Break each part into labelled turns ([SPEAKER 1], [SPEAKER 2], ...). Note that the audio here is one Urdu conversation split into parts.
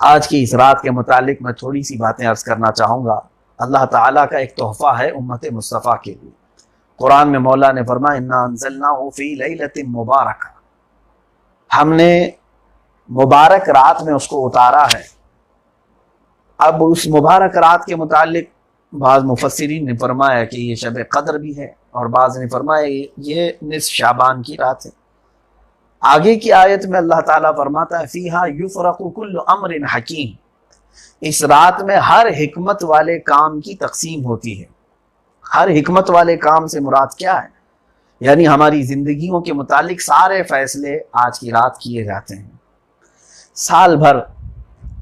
[SPEAKER 1] آج کی اس رات کے متعلق میں تھوڑی سی باتیں عرض کرنا چاہوں گا۔ اللہ تعالیٰ کا ایک تحفہ ہے امت مصطفیٰ کے لیے۔ قرآن میں مولا نے فرمایا انا انزلناہ فی لیلۃ مبارکہ، ہم نے مبارک رات میں اس کو اتارا ہے۔ اب اس مبارک رات کے متعلق بعض مفسرین نے فرمایا کہ یہ شب قدر بھی ہے، اور بعض نے فرمایا یہ نصف شعبان کی رات ہے۔ آگے کی آیت میں اللہ تعالیٰ فرماتا ہے فیہا یفرق کل امر حکیم، اس رات میں ہر حکمت والے کام کی تقسیم ہوتی ہے۔ ہر حکمت والے کام سے مراد کیا ہے؟ یعنی ہماری زندگیوں کے متعلق سارے فیصلے آج کی رات کیے جاتے ہیں۔ سال بھر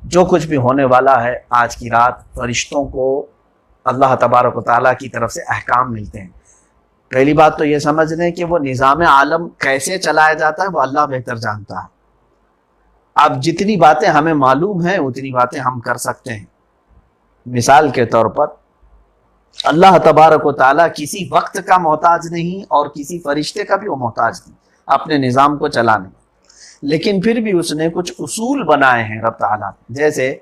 [SPEAKER 1] جو کچھ بھی ہونے والا ہے، آج کی رات فرشتوں کو اللہ تبارک و تعالیٰ کی طرف سے احکام ملتے ہیں۔ پہلی بات تو یہ سمجھ لیں کہ وہ نظام عالم کیسے چلایا جاتا ہے وہ اللہ بہتر جانتا ہے۔ اب جتنی باتیں ہمیں معلوم ہیں اتنی باتیں ہم کر سکتے ہیں۔ مثال کے طور پر اللہ تبارک و تعالیٰ کسی وقت کا محتاج نہیں اور کسی فرشتے کا بھی وہ محتاج نہیں اپنے نظام کو چلانے میں، لیکن پھر بھی اس نے کچھ اصول بنائے ہیں رب تعالیٰ، جیسے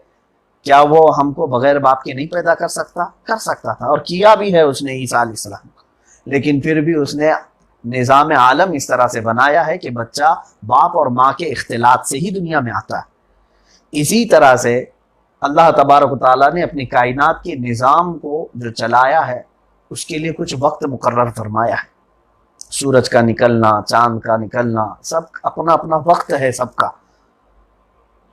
[SPEAKER 1] کیا وہ ہم کو بغیر باپ کے نہیں پیدا کر سکتا تھا، اور کیا بھی ہے اس نے عیسیٰ علیہ السلام کو، لیکن پھر بھی اس نے نظام عالم اس طرح سے بنایا ہے کہ بچہ باپ اور ماں کے اختلاط سے ہی دنیا میں آتا ہے۔ اسی طرح سے اللہ تبارک و تعالیٰ نے اپنی کائنات کے نظام کو جو چلایا ہے اس کے لیے کچھ وقت مقرر فرمایا ہے۔ سورج کا نکلنا، چاند کا نکلنا، سب اپنا اپنا وقت ہے سب کا۔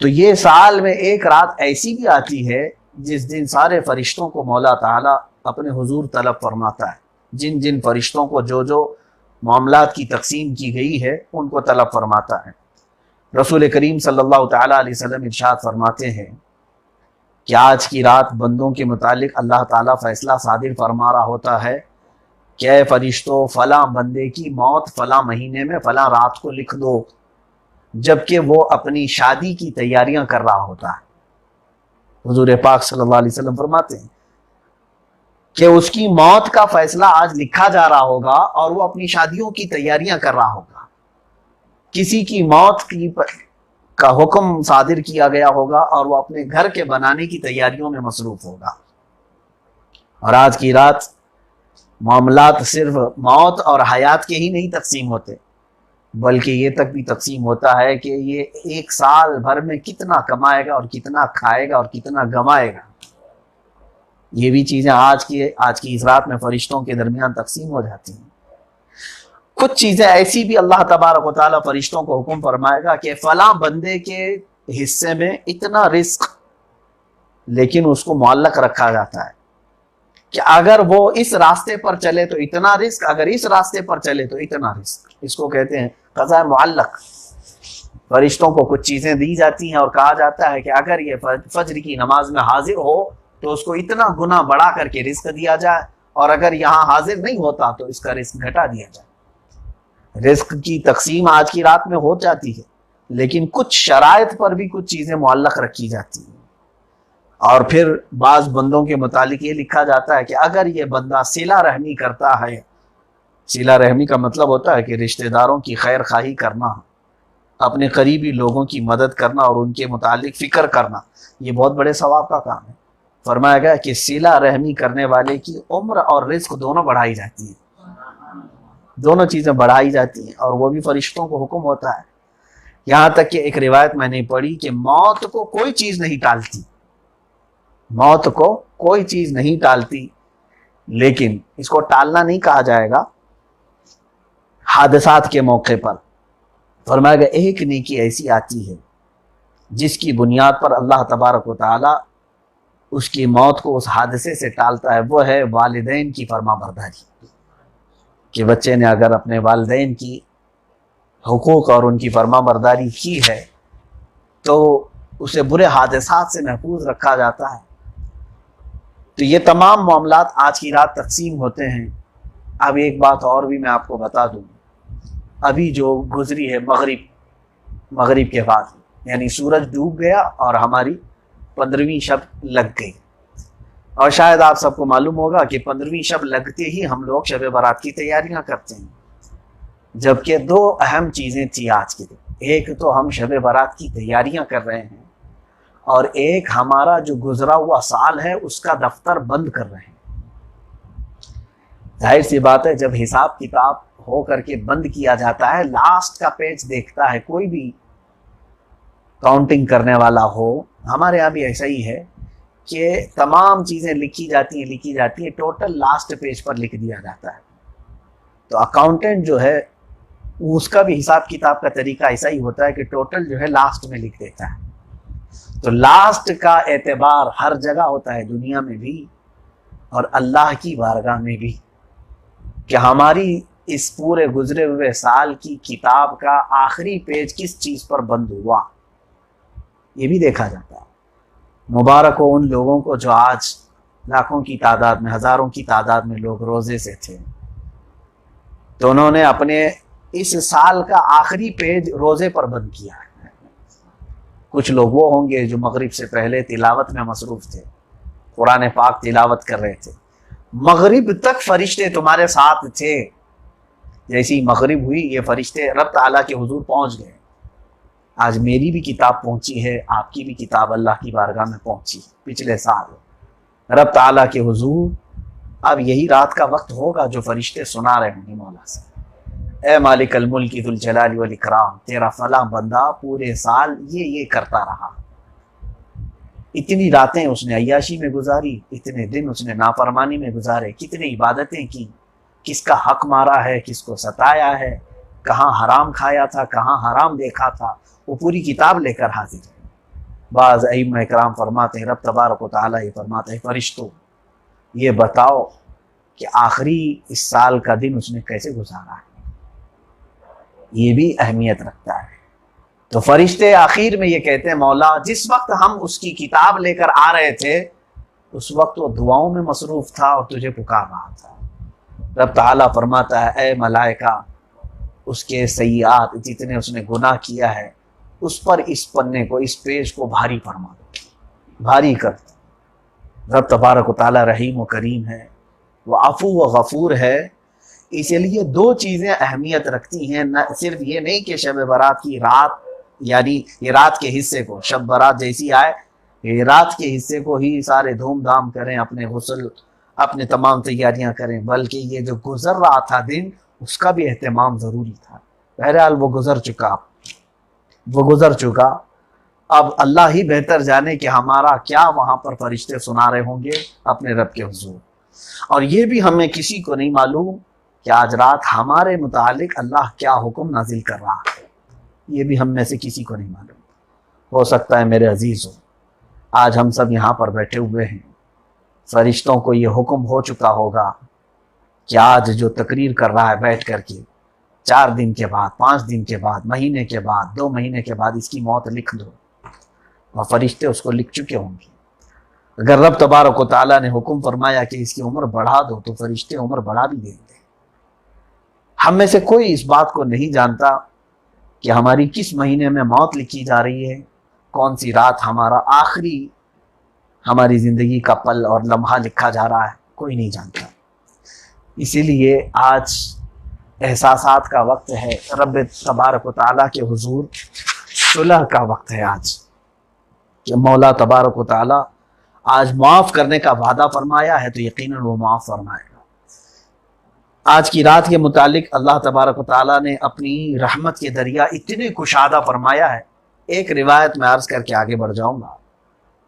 [SPEAKER 1] تو یہ سال میں ایک رات ایسی بھی آتی ہے جس دن سارے فرشتوں کو مولا تعالیٰ اپنے حضور طلب فرماتا ہے۔ جن جن فرشتوں کو جو جو معاملات کی تقسیم کی گئی ہے ان کو طلب فرماتا ہے۔ رسول کریم صلی اللہ تعالیٰ علیہ وسلم ارشاد فرماتے ہیں کہ آج کی رات بندوں کے متعلق اللہ تعالیٰ فیصلہ صادر فرما رہا ہوتا ہے کہ اے فرشتوں، فلاں بندے کی موت فلاں مہینے میں فلاں رات کو لکھ دو، جبکہ وہ اپنی شادی کی تیاریاں کر رہا ہوتا ہے۔ حضور پاک صلی اللہ علیہ وسلم فرماتے ہیں کہ اس کی موت کا فیصلہ آج لکھا جا رہا ہوگا اور وہ اپنی شادیوں کی تیاریاں کر رہا ہوگا۔ کسی کی موت کا حکم صادر کیا گیا ہوگا اور وہ اپنے گھر کے بنانے کی تیاریوں میں مصروف ہوگا۔ اور آج کی رات معاملات صرف موت اور حیات کے ہی نہیں تقسیم ہوتے، بلکہ یہ تک بھی تقسیم ہوتا ہے کہ یہ ایک سال بھر میں کتنا کمائے گا اور کتنا کھائے گا اور کتنا گمائے گا۔ یہ بھی چیزیں آج کی اس رات میں فرشتوں کے درمیان تقسیم ہو جاتی ہیں۔ کچھ چیزیں ایسی بھی اللہ تبارک و تعالیٰ فرشتوں کو حکم فرمائے گا کہ فلاں بندے کے حصے میں اتنا رزق، لیکن اس کو معلق رکھا جاتا ہے کہ اگر وہ اس راستے پر چلے تو اتنا رزق، اگر اس راستے پر چلے تو اتنا رزق۔ اس کو کہتے ہیں قضاء معلق۔ فرشتوں کو کچھ چیزیں دی جاتی ہیں اور کہا جاتا ہے کہ اگر یہ فجر کی نماز میں حاضر ہو تو اس کو اتنا گنا بڑھا کر کے رزق دیا جائے، اور اگر یہاں حاضر نہیں ہوتا تو اس کا رزق گھٹا دیا جائے۔ رزق کی تقسیم آج کی رات میں ہو جاتی ہے، لیکن کچھ شرائط پر بھی کچھ چیزیں معلق رکھی جاتی ہیں۔ اور پھر بعض بندوں کے متعلق یہ لکھا جاتا ہے کہ اگر یہ بندہ صلہ رحمی کرتا ہے، صلہ رحمی کا مطلب ہوتا ہے کہ رشتہ داروں کی خیر خواہی کرنا، اپنے قریبی لوگوں کی مدد کرنا اور ان کے متعلق فکر کرنا، یہ بہت بڑے ثواب کا کام ہے۔ فرمایا گیا کہ صلہ رحمی کرنے والے کی عمر اور رزق دونوں بڑھائی جاتی ہیں، دونوں چیزیں بڑھائی جاتی ہیں، اور وہ بھی فرشتوں کو حکم ہوتا ہے۔ یہاں تک کہ ایک روایت میں نے پڑھی کہ موت کو کوئی چیز نہیں ٹالتی، موت کو کوئی چیز نہیں ٹالتی، لیکن اس کو ٹالنا نہیں کہا جائے گا حادثات کے موقع پر۔ فرمایا گیا ایک نیکی ایسی آتی ہے جس کی بنیاد پر اللہ تبارک و تعالی اس کی موت کو اس حادثے سے ٹالتا ہے، وہ ہے والدین کی فرما برداری۔ کہ بچے نے اگر اپنے والدین کی حقوق اور ان کی فرما برداری کی ہے تو اسے برے حادثات سے محفوظ رکھا جاتا ہے۔ تو یہ تمام معاملات آج کی رات تقسیم ہوتے ہیں۔ اب ایک بات اور بھی میں آپ کو بتا دوں، ابھی جو گزری ہے مغرب کے بعد، یعنی سورج ڈوب گیا اور ہماری 15ویں شب لگ گئی، اور شاید آپ سب کو معلوم ہوگا کہ 15ویں شب لگتے ہی ہم لوگ شب برات کی تیاریاں کرتے ہیں، جبکہ دو اہم چیزیں تھیں آج کے دن۔ ایک تو ہم شب برات کی تیاریاں کر رہے ہیں، اور ایک ہمارا جو گزرا ہوا سال ہے اس کا دفتر بند کر رہے ہیں۔ ظاہر سی بات ہے جب حساب کتاب ہو کر کے بند کیا جاتا ہے، لاسٹ کا پیج دیکھتا ہے کوئی بھی کاؤنٹنگ کرنے والا ہو، ہمارے یہاں بھی ایسا ہی ہے کہ تمام چیزیں لکھی جاتی ہیں، ٹوٹل لاسٹ پیج پر لکھ دیا جاتا ہے۔ تو اکاؤنٹنٹ جو ہے اس کا بھی حساب کتاب کا طریقہ ایسا ہی ہوتا ہے کہ ٹوٹل جو ہے لاسٹ میں لکھ دیتا ہے۔ تو لاسٹ کا اعتبار ہر جگہ ہوتا ہے، دنیا میں بھی اور اللہ کی بارگاہ میں بھی، کہ ہماری اس پورے گزرے ہوئے سال کی کتاب کا آخری پیج کس چیز پر بند ہوا، یہ بھی دیکھا جاتا ہے۔ مبارک ہو ان لوگوں کو جو آج لاکھوں کی تعداد میں، ہزاروں کی تعداد میں لوگ روزے سے تھے، تو انہوں نے اپنے اس سال کا آخری پیج روزے پر بند کیا ہے۔ کچھ لوگ وہ ہوں گے جو مغرب سے پہلے تلاوت میں مصروف تھے، قرآن پاک تلاوت کر رہے تھے، مغرب تک فرشتے تمہارے ساتھ تھے، جیسی مغرب ہوئی یہ فرشتے رب تعالیٰ کے حضور پہنچ گئے۔ آج میری بھی کتاب پہنچی ہے، آپ کی بھی کتاب اللہ کی بارگاہ میں پہنچی پچھلے سال رب تعالیٰ کے حضور۔ اب یہی رات کا وقت ہوگا جو فرشتے سنا رہے ہوں گے مولا سے، اے مالک الملک ذو الجلال والاکرام، تیرا فلاں بندہ پورے سال یہ کرتا رہا، اتنی راتیں اس نے عیاشی میں گزاری، اتنے دن اس نے نافرمانی میں گزارے، کتنی عبادتیں کی، کس کا حق مارا ہے، کس کو ستایا ہے، کہاں حرام کھایا تھا، کہاں حرام دیکھا تھا، وہ پوری کتاب لے کر حاضر ہے۔ بعض ائمہ کرام فرماتے ہیں، رب تبارک و تعالیٰ یہ فرماتے ہیں، فرشتوں یہ بتاؤ کہ آخری اس سال کا دن اس نے کیسے گزارا ہے، یہ بھی اہمیت رکھتا ہے۔ تو فرشتے آخر میں یہ کہتے ہیں، مولا جس وقت ہم اس کی کتاب لے کر آ رہے تھے اس وقت وہ دعاؤں میں مصروف تھا اور تجھے پکار رہا تھا۔ رب تعالیٰ فرماتا ہے، اے ملائکہ اس کے سیئات جتنے اس نے گناہ کیا ہے اس پر اس پنے کو، اس پیج کو بھاری فرما دو، بھاری کر دو۔ رب تبارک و تعالیٰ رحیم و کریم ہے، وہ عفو و غفور ہے، اسی لیے دو چیزیں اہمیت رکھتی ہیں، نہ صرف یہ نہیں کہ شب برات کی رات، یعنی یہ رات کے حصے کو، شب برات جیسی آئے یہ رات کے حصے کو ہی سارے دھوم دھام کریں، اپنے غسل، اپنے تمام تیاریاں کریں، بلکہ یہ جو گزر رہا تھا دن اس کا بھی اہتمام ضروری تھا۔ بہرحال وہ گزر چکا، اب اللہ ہی بہتر جانے کہ ہمارا کیا وہاں پر فرشتے سنا رہے ہوں گے اپنے رب کے حضور، اور یہ بھی ہمیں کسی کو نہیں معلوم کہ آج رات ہمارے متعلق اللہ کیا حکم نازل کر رہا ہے، یہ بھی ہم میں سے کسی کو نہیں معلوم۔ ہو سکتا ہے میرے عزیزوں آج ہم سب یہاں پر بیٹھے ہوئے ہیں، فرشتوں کو یہ حکم ہو چکا ہوگا کہ آج جو تقریر کر رہا ہے بیٹھ کر کے، 4 دن کے بعد، 5 دن کے بعد، مہینے کے بعد، 2 مہینے کے بعد اس کی موت لکھ دو، اور فرشتے اس کو لکھ چکے ہوں گے۔ اگر رب تبارک و تعالیٰ نے حکم فرمایا کہ اس کی عمر بڑھا دو تو فرشتے عمر بڑھا بھی دیں گے۔ ہم میں سے کوئی اس بات کو نہیں جانتا کہ ہماری کس مہینے میں موت لکھی جا رہی ہے، کون سی رات ہمارا آخری ہماری زندگی کا پل اور لمحہ لکھا جا رہا ہے، کوئی نہیں جانتا۔ اسی لیے آج احساسات کا وقت ہے، رب تبارک و تعالیٰ کے حضور صلح کا وقت ہے آج، کہ مولا تبارک و تعالیٰ آج معاف کرنے کا وعدہ فرمایا ہے تو یقیناً وہ معاف فرمائے گا۔ آج کی رات کے متعلق اللہ تبارک و تعالیٰ نے اپنی رحمت کے دریا اتنے کشادہ فرمایا ہے۔ ایک روایت میں عرض کر کے آگے بڑھ جاؤں گا،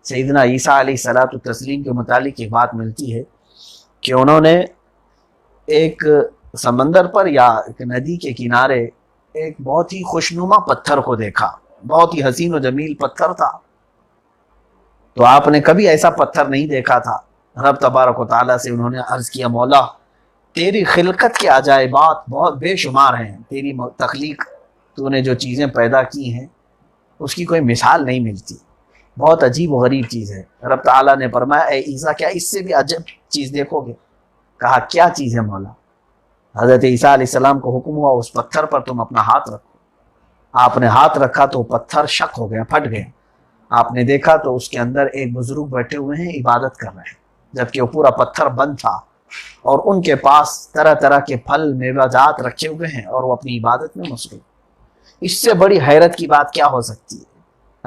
[SPEAKER 1] سیدنا عیسیٰ علیہ الصلوۃ والتسلیم کے متعلق ایک بات ملتی ہے کہ انہوں نے ایک سمندر پر یا ایک ندی کے کنارے ایک بہت ہی خوشنما پتھر کو دیکھا، بہت ہی حسین و جمیل پتھر تھا، تو آپ نے کبھی ایسا پتھر نہیں دیکھا تھا۔ رب تبارک و تعالیٰ سے انہوں نے عرض کیا، مولا تیری خلقت کے عجائبات بہت بے شمار ہیں، تیری تخلیق، تو نے جو چیزیں پیدا کی ہیں اس کی کوئی مثال نہیں ملتی، بہت عجیب و غریب چیز ہے۔ رب تعالیٰ نے فرمایا، اے عیسیٰ کیا اس سے بھی عجب چیز دیکھو گے؟ کہا کیا چیز ہے مولا؟ حضرت عیسیٰ علیہ السلام کو حکم ہوا اس پتھر پر تم اپنا ہاتھ رکھو۔ آپ نے ہاتھ رکھا تو پتھر شق ہو گیا، پھٹ گیا۔ آپ نے دیکھا تو اس کے اندر ایک بزرگ بیٹھے ہوئے ہیں، عبادت کر رہے ہیں، جبکہ وہ پورا پتھر بند تھا، اور ان کے پاس طرح طرح کے پھل میوہ جات رکھے ہوئے ہیں اور وہ اپنی عبادت میں مصروف۔ اس سے بڑی حیرت کی بات کیا ہو سکتی ہے؟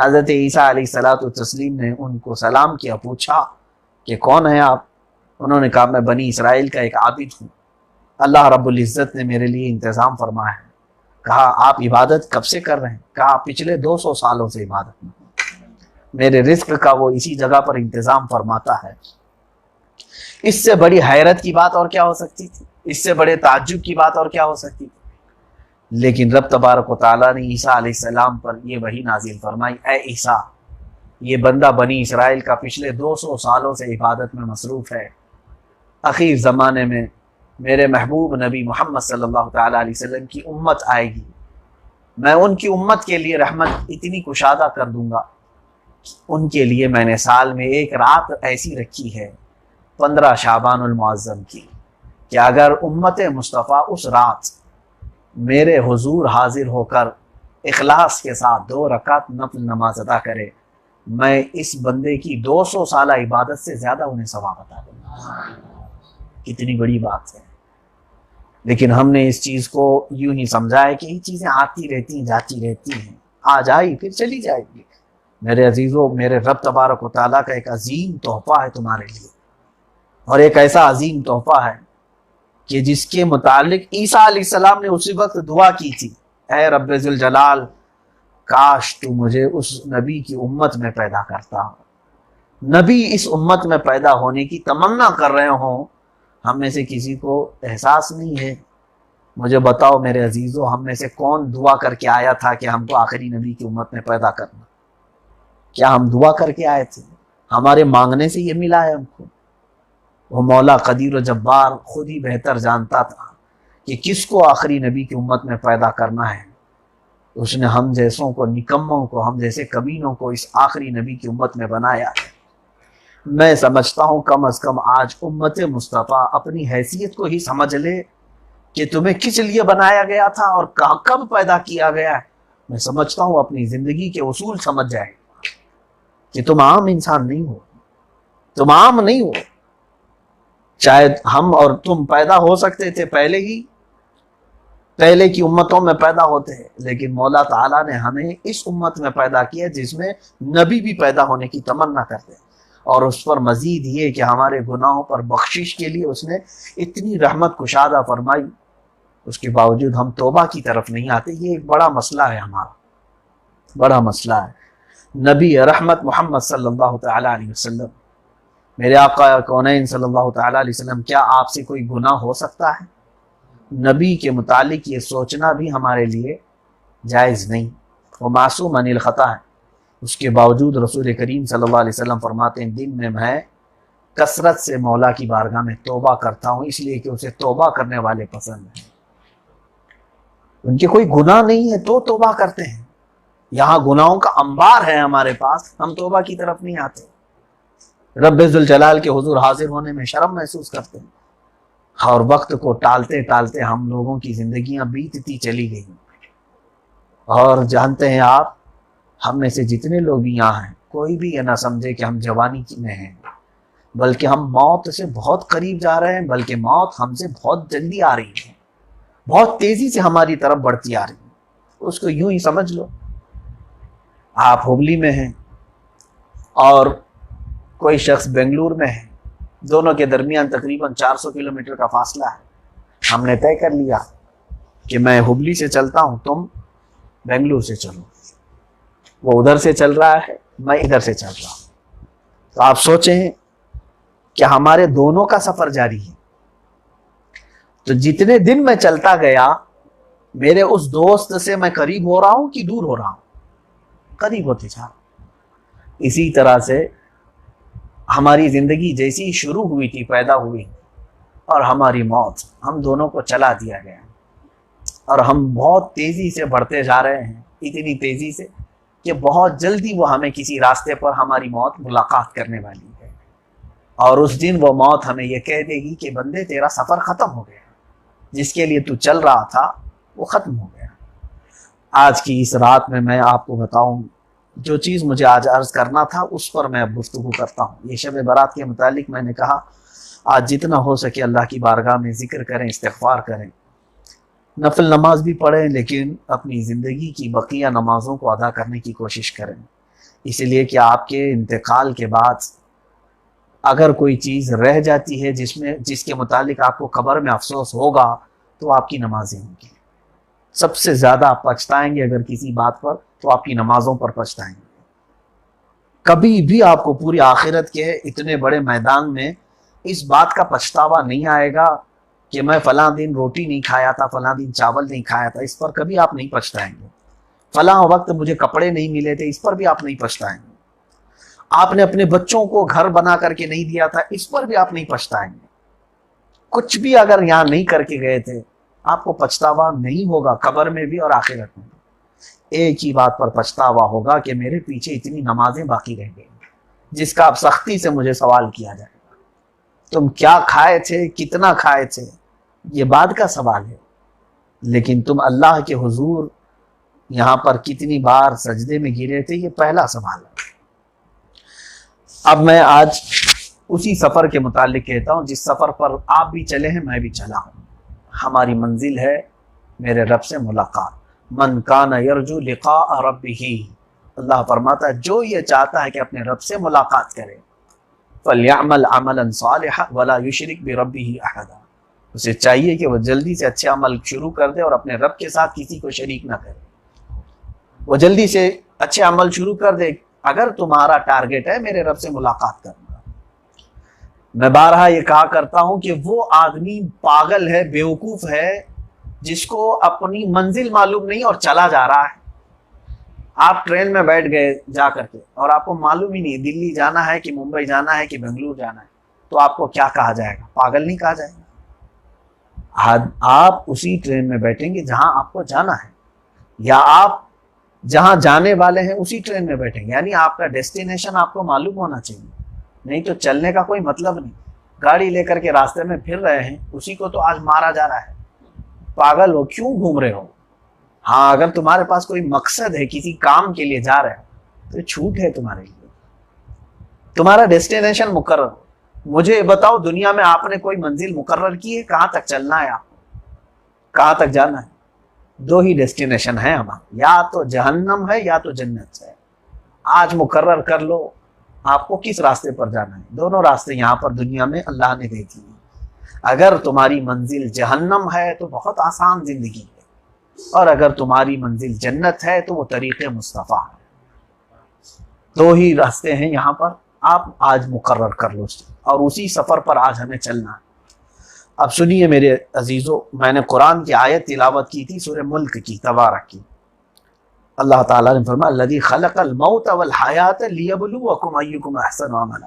[SPEAKER 1] حضرت عیسیٰ علیہ الصلوۃ والتسلیم نے ان کو سلام کیا، پوچھا کہ کون ہیں آپ؟ انہوں نے کہا میں بنی اسرائیل کا ایک عابد ہوں، اللہ رب العزت نے میرے لیے انتظام فرمایا ہے۔ کہا آپ عبادت کب سے کر رہے ہیں؟ کہا پچھلے 200 سالوں سے عبادت میں، میرے رزق کا وہ اسی جگہ پر انتظام فرماتا ہے۔ اس سے بڑی حیرت کی بات اور کیا ہو سکتی تھی؟ اس سے بڑے تعجب کی بات اور کیا ہو سکتی تھی؟ لیکن رب تبارک و تعالیٰ نے عیسیٰ علیہ السلام پر یہ وحی نازل فرمائی، اے عیسیٰ، یہ بندہ بنی اسرائیل کا پچھلے 200 سالوں سے عبادت میں مصروف ہے، اخیر زمانے میں میرے محبوب نبی محمد صلی اللہ تعالیٰ علیہ وسلم کی امت آئے گی، میں ان کی امت کے لیے رحمت اتنی کشادہ کر دوں گا، ان کے لیے میں نے سال میں ایک رات ایسی رکھی ہے 15 شعبان المعظم کی کہ اگر امت مصطفیٰ اس رات میرے حضور حاضر ہو کر اخلاص کے ساتھ 2 رکعت نفل نماز ادا کرے، میں اس بندے کی 200 سالہ عبادت سے زیادہ انہیں ثواب عطا دوں گا۔ کتنی بڑی بات ہے، لیکن ہم نے اس چیز کو یوں ہی سمجھا ہے کہ یہ چیزیں آتی رہتی ہیں جاتی رہتی ہیں، آج آئی پھر چلی جائے گی۔ میرے عزیزوں، میرے رب تبارک و تعالیٰ کا ایک عظیم تحفہ ہے تمہارے لیے، اور ایک ایسا عظیم تحفہ ہے کہ جس کے متعلق عیسیٰ علیہ السلام نے اسی وقت دعا کی تھی، اے رب ذوالجلال، کاش تو مجھے اس نبی کی امت میں پیدا کرتا۔ نبی اس امت میں پیدا ہونے کی تمنا کر رہے ہوں، ہم میں سے کسی کو احساس نہیں ہے؟ مجھے بتاؤ میرے عزیزوں، ہم میں سے کون دعا کر کے آیا تھا کہ ہم کو آخری نبی کی امت میں پیدا کرنا؟ کیا ہم دعا کر کے آئے تھے؟ ہمارے مانگنے سے یہ ملا ہے ہم کو؟ وہ مولا قدیر و جبار خود ہی بہتر جانتا تھا کہ کس کو آخری نبی کی امت میں پیدا کرنا ہے۔ اس نے ہم جیسوں کو، نکموں کو، ہم جیسے کمینوں کو اس آخری نبی کی امت میں بنایا ہے۔ میں سمجھتا ہوں کم از کم آج امت مصطفیٰ اپنی حیثیت کو ہی سمجھ لے کہ تمہیں کس لیے بنایا گیا تھا اور کب پیدا کیا گیا ہے۔ میں سمجھتا ہوں اپنی زندگی کے اصول سمجھ جائے کہ تم عام انسان نہیں ہو، تم عام نہیں ہو۔ شاید ہم اور تم پیدا ہو سکتے تھے پہلے کی امتوں میں پیدا ہوتے ہیں، لیکن مولا تعالیٰ نے ہمیں اس امت میں پیدا کیا جس میں نبی بھی پیدا ہونے کی تمنا کرتے ہیں، اور اس پر مزید یہ کہ ہمارے گناہوں پر بخشش کے لیے اس نے اتنی رحمت کشادہ فرمائی، اس کے باوجود ہم توبہ کی طرف نہیں آتے۔ یہ ایک بڑا مسئلہ ہے، ہمارا بڑا مسئلہ ہے۔ نبی رحمت محمد صلی اللہ تعالیٰ علیہ وسلم، میرے آقا کونین صلی اللہ تعالیٰ علیہ وسلم، کیا آپ سے کوئی گناہ ہو سکتا ہے؟ نبی کے متعلق یہ سوچنا بھی ہمارے لیے جائز نہیں، وہ معصوم عن الخطا ہے۔ اس کے باوجود رسول کریم صلی اللہ علیہ وسلم فرماتے ہیں دن میں کثرت سے مولا کی بارگاہ میں توبہ کرتا ہوں، اس لیے کہ اسے توبہ کرنے والے پسند ہیں۔ ان کے کوئی گناہ نہیں ہے تو توبہ کرتے ہیں، یہاں گناہوں کا انبار ہے ہمارے پاس، ہم توبہ کی طرف نہیں آتے، رب ذوالجلال کے حضور حاضر ہونے میں شرم محسوس کرتے ہیں، اور وقت کو ٹالتے ٹالتے ہم لوگوں کی زندگیاں بیتتی چلی گئی۔ اور جانتے ہیں آپ، ہم میں سے جتنے لوگ بھی یہاں ہیں، کوئی بھی یہ نہ سمجھے کہ ہم جوانی میں ہیں، بلکہ ہم موت سے بہت قریب جا رہے ہیں، بلکہ موت ہم سے بہت جلدی آ رہی ہے، بہت تیزی سے ہماری طرف بڑھتی آ رہی ہے۔ اس کو یوں ہی سمجھ لو، آپ ہبلی میں ہیں اور کوئی شخص بنگلور میں ہے، دونوں کے درمیان تقریباً 400 کلومیٹر کا فاصلہ ہے۔ ہم نے طے کر لیا کہ میں ہبلی سے چلتا ہوں، تم بنگلور سے چلو، وہ ادھر سے چل رہا ہے، میں ادھر سے چل رہا ہوں، تو آپ سوچیں کہ ہمارے دونوں کا سفر جاری ہے۔ تو جتنے دن میں چلتا گیا، میرے اس دوست سے میں قریب ہو رہا ہوں کہ دور ہو رہا ہوں؟ قریب ہوتے جا رہا ہوں۔ اسی طرح سے ہماری زندگی جیسی شروع ہوئی تھی، پیدا ہوئی، اور ہماری موت، ہم دونوں کو چلا دیا گیا، اور ہم بہت تیزی سے بڑھتے جا رہے ہیں، اتنی تیزی سے کہ بہت جلدی وہ ہمیں کسی راستے پر ہماری موت ملاقات کرنے والی ہے، اور اس دن وہ موت ہمیں یہ کہہ دے گی کہ بندے تیرا سفر ختم ہو گیا، جس کے لیے تو چل رہا تھا وہ ختم ہو گیا۔ آج کی اس رات میں آپ کو بتاؤں، جو چیز مجھے آج عرض کرنا تھا اس پر میں اب گفتگو کرتا ہوں۔ یہ شب برات کے متعلق میں نے کہا آج جتنا ہو سکے اللہ کی بارگاہ میں ذکر کریں، استغفار کریں، نفل نماز بھی پڑھیں، لیکن اپنی زندگی کی بقیہ نمازوں کو ادا کرنے کی کوشش کریں۔ اس لیے کہ آپ کے انتقال کے بعد اگر کوئی چیز رہ جاتی ہے جس کے متعلق آپ کو قبر میں افسوس ہوگا تو آپ کی نمازیں ہوں گی. سب سے زیادہ آپ پچھتائیں گے اگر کسی بات پر تو آپ کی نمازوں پر پچھتائیں گے. کبھی بھی آپ کو پوری آخرت کے اتنے بڑے میدان میں اس بات کا پچھتاوا نہیں آئے گا کہ میں فلاں دن روٹی نہیں کھایا تھا، فلاں دن چاول نہیں کھایا تھا. اس پر کبھی آپ نہیں پچھتائیں گے. فلاں وقت مجھے کپڑے نہیں ملے تھے، اس پر بھی آپ نہیں پچھتائیں گے. آپ نے اپنے بچوں کو گھر بنا کر کے نہیں دیا تھا، اس پر بھی آپ نہیں پچھتائیں گے. کچھ بھی اگر یہاں نہیں کر کے گئے تھے آپ کو پچھتاوا نہیں ہوگا، قبر میں بھی اور آخرت میں بھی. ایک ہی بات پر پچھتاوا ہوگا کہ میرے پیچھے اتنی نمازیں باقی رہ گئی، جس کا اب سختی سے مجھے سوال کیا جائے گا. تم کیا کھائے تھے، کتنا کھائے تھے، یہ بعد کا سوال ہے. لیکن تم اللہ کے حضور یہاں پر کتنی بار سجدے میں گرے تھے، یہ پہلا سوال ہے. اب میں آج اسی سفر کے متعلق کہتا ہوں جس سفر پر آپ بھی چلے ہیں، میں بھی چلا ہوں. ہماری منزل ہے میرے رب سے ملاقات. من کان یرجو لقاء ربہ، اللہ فرماتا ہے جو یہ چاہتا ہے کہ اپنے رب سے ملاقات کرے، فلیعمل عملا صالحا ولا یشرک بربہ احدا، اسے چاہیے کہ وہ جلدی سے اچھے عمل شروع کر دے اور اپنے رب کے ساتھ کسی کو شریک نہ کرے. وہ جلدی سے اچھے عمل شروع کر دے اگر تمہارا ٹارگٹ ہے میرے رب سے ملاقات کرنا. میں بارہا یہ کہا کرتا ہوں کہ وہ آدمی پاگل ہے، بیوقوف ہے، جس کو اپنی منزل معلوم نہیں اور چلا جا رہا ہے. آپ ٹرین میں بیٹھ گئے جا کر کے اور آپ کو معلوم ہی نہیں دلی جانا ہے کہ ممبئی جانا ہے کہ بنگلور جانا ہے، تو آپ کو کیا کہا جائے گا؟ پاگل نہیں کہا جائے گا. آپ اسی ٹرین میں بیٹھیں گے جہاں آپ کو جانا ہے، یا آپ جہاں جانے والے ہیں اسی ٹرین میں بیٹھیں گے. یعنی آپ کا ڈیسٹینیشن آپ کو معلوم ہونا چاہیے، نہیں تو چلنے کا کوئی مطلب نہیں. گاڑی لے کر کے راستے میں پھر رہے ہیں، اسی کو تو آج مارا جا رہا ہے. پاگل ہو، کیوں گھوم رہے ہو؟ ہاں اگر تمہارے پاس کوئی مقصد ہے، کسی کام کے لیے جا رہے ہو تو چھوٹ ہے تمہارے لیے، تمہارا ڈیسٹینیشن مقرر ہو. مجھے بتاؤ دنیا میں آپ نے کوئی منزل مقرر کی ہے؟ کہاں تک چلنا ہے آپ کو، کہاں تک جانا ہے؟ دو ہی ڈیسٹینیشن ہے ہمارا، یا تو جہنم ہے یا تو جنت ہے. آج مقرر کر لو آپ کو کس راستے پر جانا ہے. دونوں راستے یہاں پر دنیا میں اللہ نے دے دی. اگر تمہاری منزل جہنم ہے تو بہت آسان زندگی ہے، اور اگر تمہاری منزل جنت ہے تو وہ طریق مصطفیٰ ہے. دو ہی راستے ہیں یہاں پر، آپ آج مقرر کر لو اور اسی سفر پر آج ہمیں چلنا ہے. اب سنیے میرے عزیزو، میں نے قرآن کی آیت تلاوت کی تھی سورہ ملک کی، تبارک کی. اللہ تعالیٰ نے فرمایا الذی خلق الموت والحیات لیبلوکم ایکم احسن عملا.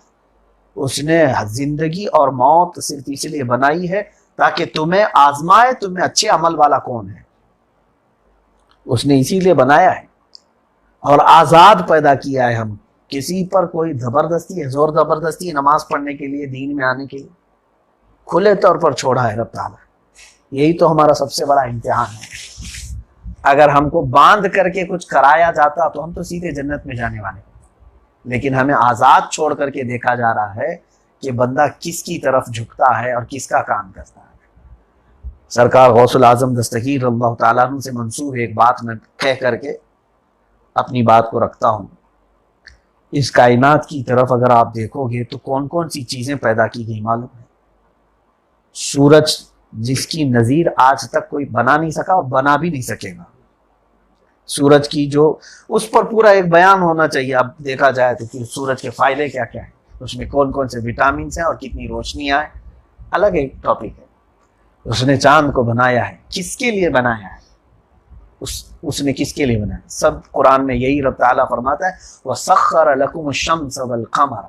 [SPEAKER 1] اس نے زندگی اور موت صرف اس لیے بنائی ہے تاکہ تمہیں آزمائے تمہیں اچھے عمل والا کون ہے. اس نے اسی لیے بنایا ہے اور آزاد پیدا کیا ہے. ہم کسی پر کوئی زبردستی ہے، زور زبردستی ہے نماز پڑھنے کے لیے، دین میں آنے کے لیے کھلے طور پر چھوڑا ہے رب تعالیٰ. یہی تو ہمارا سب سے بڑا امتحان ہے. اگر ہم کو باندھ کر کے کچھ کرایا جاتا تو ہم تو سیدھے جنت میں جانے والے، لیکن ہمیں آزاد چھوڑ کر کے دیکھا جا رہا ہے کہ بندہ کس کی طرف جھکتا ہے اور کس کا کام کرتا ہے. سرکار غوث العظم دستگیر اللہ تعالیٰ عنہ سے منسوب ایک بات میں کہہ کر کے اپنی بات کو رکھتا ہوں. اس کائنات کی طرف اگر آپ دیکھو گے تو کون کون سی چیزیں پیدا کی گئی معلوم ہے؟ سورج جس کی نظیر آج تک کوئی بنا نہیں سکا اور بنا بھی نہیں سکے گا. سورج کی جو اس پر پورا ایک بیان ہونا چاہیے. اب دیکھا جائے تو کہ سورج کے فائدے کیا کیا ہیں، اس میں کون کون سے وٹامنس ہیں اور کتنی روشنیاں ہیں، الگ ایک ٹاپک ہے. اس نے چاند کو بنایا ہے، کس کے لیے بنایا ہے؟ اس نے کس کے لیے بنایا؟ سب قرآن میں یہی رب تعالیٰ فرماتا ہے وَسَخَّرَ لَكُمُ الشَّمْسَ وَالْقَمَرَ،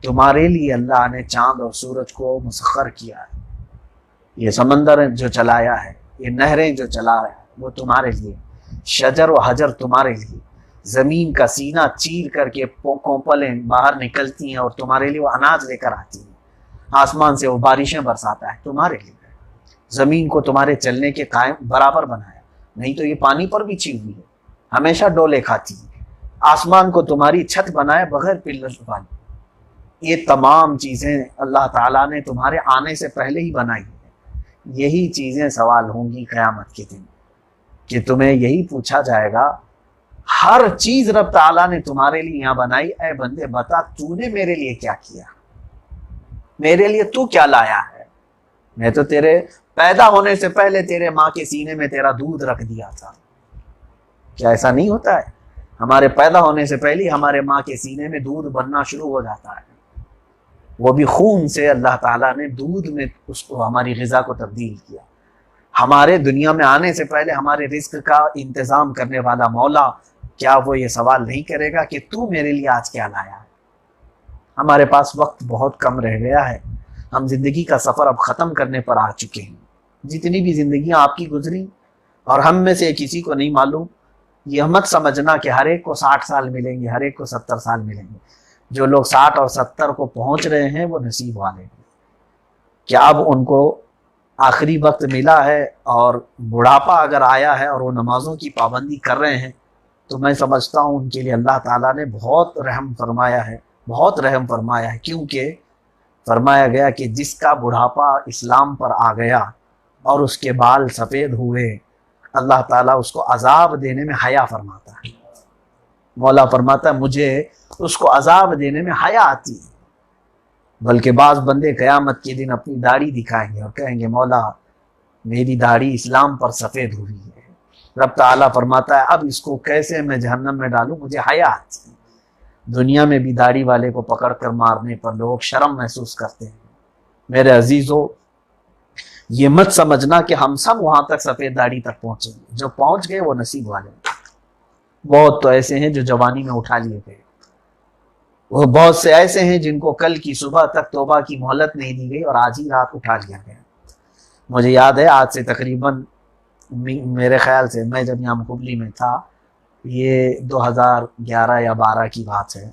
[SPEAKER 1] تمہارے لیے اللہ نے چاند اور سورج کو مسخر کیا ہے. یہ سمندر جو چلایا ہے، یہ نہریں جو چلا رہا ہے وہ تمہارے لیے، شجر و حجر تمہارے لیے، زمین کا سینہ چیر کر کے کوپلیں باہر نکلتی ہیں اور تمہارے لیے وہ اناج لے کر آتی ہیں، آسمان سے وہ بارشیں برساتا ہے تمہارے لیے. زمین کو تمہارے چلنے کے قائم برابر بنایا، نہیں تو یہ پانی پر بچھی ہوئی ہے، ہمیشہ ڈولے کھاتی ہے. آسمان کو تمہاری چھت بنایا بغیر پلر پانی. یہ تمام چیزیں اللہ تعالیٰ نے تمہارے آنے سے پہلے ہی بنائی ہیں. یہی چیزیں سوال ہوں گی قیامت کے دن کہ تمہیں یہی پوچھا جائے گا ہر چیز رب تعالیٰ نے تمہارے لیے یہاں بنائی. اے بندے بتا تو نے میرے لیے کیا کیا, میرے لیے تو کیا لایا ہے؟ میں تو تیرے پیدا ہونے سے پہلے تیرے ماں کے سینے میں تیرا دودھ رکھ دیا تھا. کیا ایسا نہیں ہوتا ہے؟ ہمارے پیدا ہونے سے پہلے ہمارے ماں کے سینے میں دودھ بننا شروع ہو جاتا ہے. وہ بھی خون سے اللہ تعالیٰ نے دودھ میں اس کو ہماری غذا کو تبدیل کیا. ہمارے دنیا میں آنے سے پہلے ہمارے رزق کا انتظام کرنے والا مولا کیا وہ یہ سوال نہیں کرے گا کہ تو میرے لیے آج کیا لایا ہے؟ ہمارے پاس وقت بہت کم رہ گیا ہے. ہم زندگی کا سفر اب ختم کرنے پر آ چکے ہیں. جتنی بھی زندگیاں آپ کی گزری اور ہم میں سے کسی کو نہیں معلوم, یہ مت سمجھنا کہ ہر ایک کو 60 سال ملیں گے, ہر ایک کو 70 سال ملیں گے. جو لوگ 60 اور 70 کو پہنچ رہے ہیں وہ نصیب والے ہیں. کیا اب ان کو آخری وقت ملا ہے اور بڑھاپا اگر آیا ہے اور وہ نمازوں کی پابندی کر رہے ہیں تو میں سمجھتا ہوں ان کے لیے اللہ تعالیٰ نے بہت رحم فرمایا ہے, بہت رحم فرمایا ہے. کیونکہ فرمایا گیا کہ جس کا بڑھاپا اسلام پر آ گیا اور اس کے بال سفید ہوئے, اللہ تعالیٰ اس کو عذاب دینے میں حیا فرماتا ہے. مولا فرماتا ہے مجھے اس کو عذاب دینے میں حیا آتی ہے. بلکہ بعض بندے قیامت کے دن اپنی داڑھی دکھائیں گے اور کہیں گے مولا میری داڑھی اسلام پر سفید ہوئی ہے. رب تعالیٰ فرماتا ہے اب اس کو کیسے میں جہنم میں ڈالوں, مجھے حیا آتی ہے. دنیا میں بھی داڑھی والے کو پکڑ کر مارنے پر لوگ شرم محسوس کرتے ہیں. میرے عزیزو, یہ مت سمجھنا کہ ہم سب وہاں تک سفید داڑھی تک پہنچیں گے. جو پہنچ گئے وہ نصیب والے. بہت تو ایسے ہیں جو جوانی میں اٹھا لیے گئے, وہ بہت سے ایسے ہیں جن کو کل کی صبح تک توبہ کی مہلت نہیں دی گئی اور آج ہی رات اٹھا لیا گیا. مجھے یاد ہے آج سے تقریباً میرے خیال سے میں جب یہاں مقبلی میں تھا, یہ 2011 یا 12 کی بات ہے.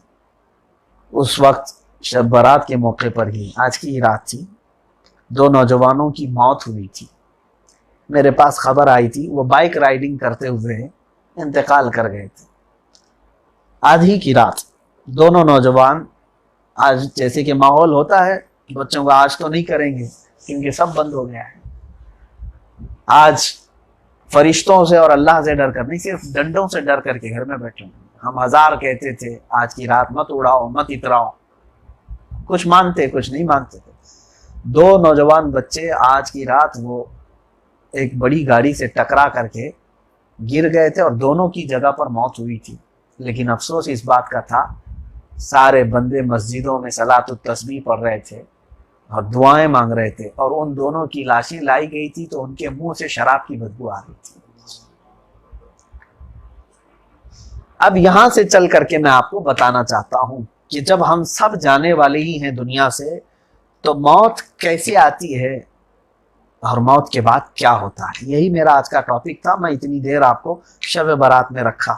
[SPEAKER 1] اس وقت شب برات کے موقع پر ہی, آج کی ہی رات تھی, 2 نوجوانوں کی موت ہوئی تھی. میرے پاس خبر آئی تھی, وہ بائک رائیڈنگ کرتے ہوئے انتقال کر گئے تھے. آج ہی کی رات دونوں نوجوان, آج جیسے کہ ماحول ہوتا ہے بچوں کا, آج تو نہیں کریں گے کیونکہ سب بند ہو گیا ہے. آج فرشتوں سے اور اللہ سے ڈر کر نہیں, صرف ڈنڈوں سے ڈر کر کے گھر میں بیٹھے ہوں. ہم 1000 کہتے تھے آج کی رات مت اڑاؤ, مت اتراؤ. کچھ مانتے کچھ نہیں مانتے تھے. 2 نوجوان بچے آج کی رات وہ ایک بڑی گاڑی سے ٹکرا کر کے گر گئے تھے اور دونوں کی جگہ پر موت ہوئی تھی. لیکن افسوس اس بات کا تھا سارے بندے مسجدوں میں صلاۃ التسبیح پڑھ رہے تھے اور دعائیں مانگ رہے تھے, اور ان دونوں کی لاشیں لائی گئی تھی تو ان کے منہ سے شراب کی بدبو آ رہی تھی. اب یہاں سے چل کر کے میں آپ کو بتانا چاہتا ہوں کہ جب ہم سب جانے والے ہی ہیں دنیا سے تو موت کیسے آتی ہے اور موت کے بعد کیا ہوتا ہے. یہی میرا آج کا ٹاپک تھا. میں اتنی دیر آپ کو شب برات میں رکھا.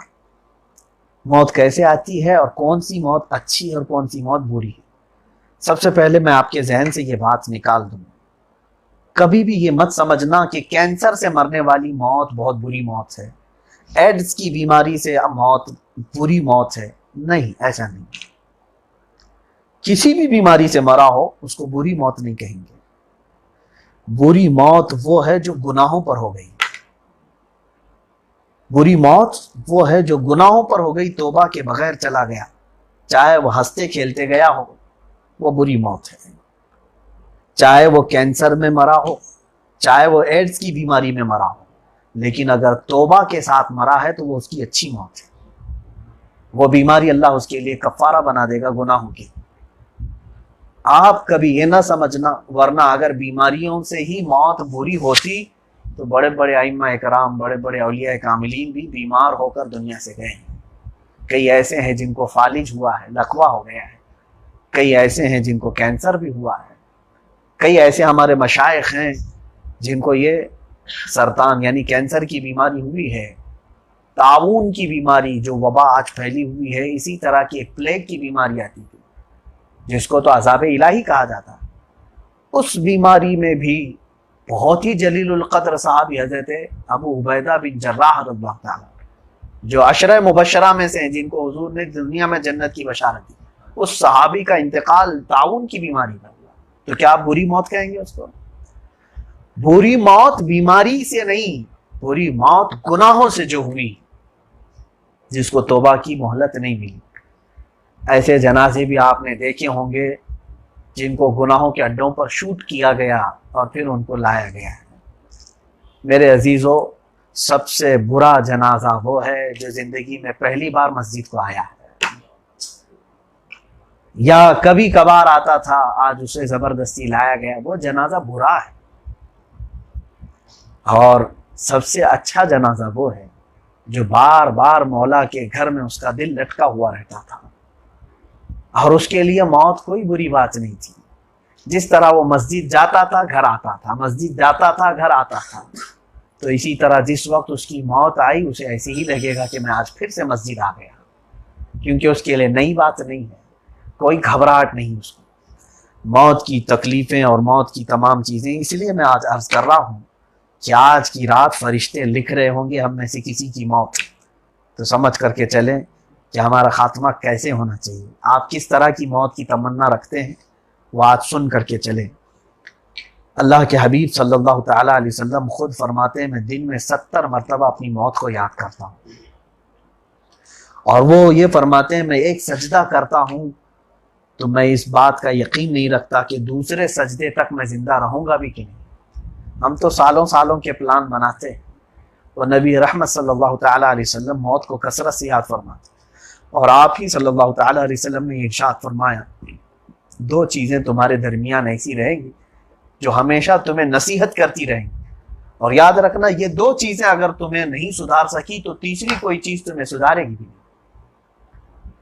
[SPEAKER 1] موت کیسے آتی ہے اور کون سی موت اچھی ہے اور کون سی موت بری ہے. سب سے پہلے میں آپ کے ذہن سے یہ بات نکال دوں, کبھی بھی یہ مت سمجھنا کہ کینسر سے مرنے والی موت بہت بری موت ہے, ایڈز کی بیماری سے موت بری موت ہے. نہیں, ایسا نہیں. کسی بھی بیماری سے مرا ہو اس کو بری موت نہیں کہیں گے. بری موت وہ ہے جو گناہوں پر ہو گئی. بری موت وہ ہے جو گناہوں پر ہو گئی, توبہ کے بغیر چلا گیا, چاہے وہ ہنستے کھیلتے گیا ہو, وہ بری موت ہے. چاہے وہ کینسر میں مرا ہو, چاہے وہ ایڈز کی بیماری میں مرا ہو, لیکن اگر توبہ کے ساتھ مرا ہے تو وہ اس کی اچھی موت ہے. وہ بیماری اللہ اس کے لیے کفارہ بنا دے گا گناہوں کی. آپ کبھی یہ نہ سمجھنا, ورنہ اگر بیماریوں سے ہی موت بری ہوتی تو بڑے بڑے ائمہ اکرام, بڑے بڑے اولیاء کاملین بھی بیمار ہو کر دنیا سے گئے ہیں. کئی ایسے ہیں جن کو فالج ہوا ہے, لقوہ ہو گیا ہے. کئی ایسے ہیں جن کو کینسر بھی ہوا ہے. کئی ایسے ہمارے مشائخ ہیں جن کو یہ سرطان یعنی کینسر کی بیماری ہوئی ہے. طاعون کی بیماری جو وبا آج پھیلی ہوئی ہے, اسی طرح کی ایک پلیگ کی بیماری آتی تھی جس کو تو عذاب الہی کہا جاتا. اس بیماری میں بھی بہت ہی جلیل القدر صحابی حضرت ابو عبیدہ بن جراح رضی اللہ تعالیٰ, جو عشرہ مبشرہ میں سے ہیں جن کو حضور نے دنیا میں جنت کی بشارت دی, اس صحابی کا انتقال طاعون کی بیماری میں ہوا. تو کیا آپ بری موت کہیں گے اس کو؟ بری موت بیماری سے نہیں, بری موت گناہوں سے جو ہوئی. جس کو توبہ کی مہلت نہیں ملی۔ ایسے جنازے بھی آپ نے دیکھے ہوں گے جن کو گناہوں کے اڈوں پر شوٹ کیا گیا اور پھر ان کو لایا گیا ہے۔ میرے عزیزو، سب سے برا جنازہ وہ ہے جو زندگی میں پہلی بار مسجد کو آیا ہے یا کبھی کبھار آتا تھا، آج اسے زبردستی لایا گیا، وہ جنازہ برا ہے۔ اور سب سے اچھا جنازہ وہ ہے جو بار بار مولا کے گھر میں اس کا دل لٹکا ہوا رہتا تھا اور اس کے لیے موت کوئی بری بات نہیں تھی۔ جس طرح وہ مسجد جاتا تھا گھر آتا تھا، مسجد جاتا تھا گھر آتا تھا، تو اسی طرح جس وقت اس کی موت آئی اسے ایسے ہی لگے گا کہ میں آج پھر سے مسجد آ گیا، کیونکہ اس کے لیے نئی بات نہیں ہے، کوئی گھبراہٹ نہیں اس کو۔ موت کی تکلیفیں اور موت کی تمام چیزیں، اس لیے میں آج عرض کر رہا ہوں کہ آج کی رات فرشتے لکھ رہے ہوں گے ہم میں سے کسی کی موت، تو سمجھ کر کے چلیں کہ ہمارا خاتمہ کیسے ہونا چاہیے۔ آپ کس طرح کی موت کی تمنا رکھتے ہیں وہ آج سن کر کے چلیں۔ اللہ کے حبیب صلی اللہ تعالیٰ علیہ وسلم خود فرماتے ہیں میں دن میں 70 مرتبہ اپنی موت کو یاد کرتا ہوں، اور وہ یہ فرماتے ہیں میں ایک سجدہ کرتا ہوں تو میں اس بات کا یقین نہیں رکھتا کہ دوسرے سجدے تک میں زندہ رہوں گا بھی کہ نہیں۔ ہم تو سالوں سالوں کے پلان بناتے ہیں، وہ نبی رحمت صلی اللہ تعالیٰ علیہ وسلم موت کو کثرت سے یاد فرماتے، اور آپ ہی صلی اللہ تعالیٰ علیہ وسلم نے ارشاد فرمایا 2 چیزیں تمہارے درمیان ایسی رہیں گی جو ہمیشہ تمہیں نصیحت کرتی رہیں گی، اور یاد رکھنا یہ 2 چیزیں اگر تمہیں نہیں سدھار سکی تو تیسری کوئی چیز تمہیں سدھارے گی بھی نہیں۔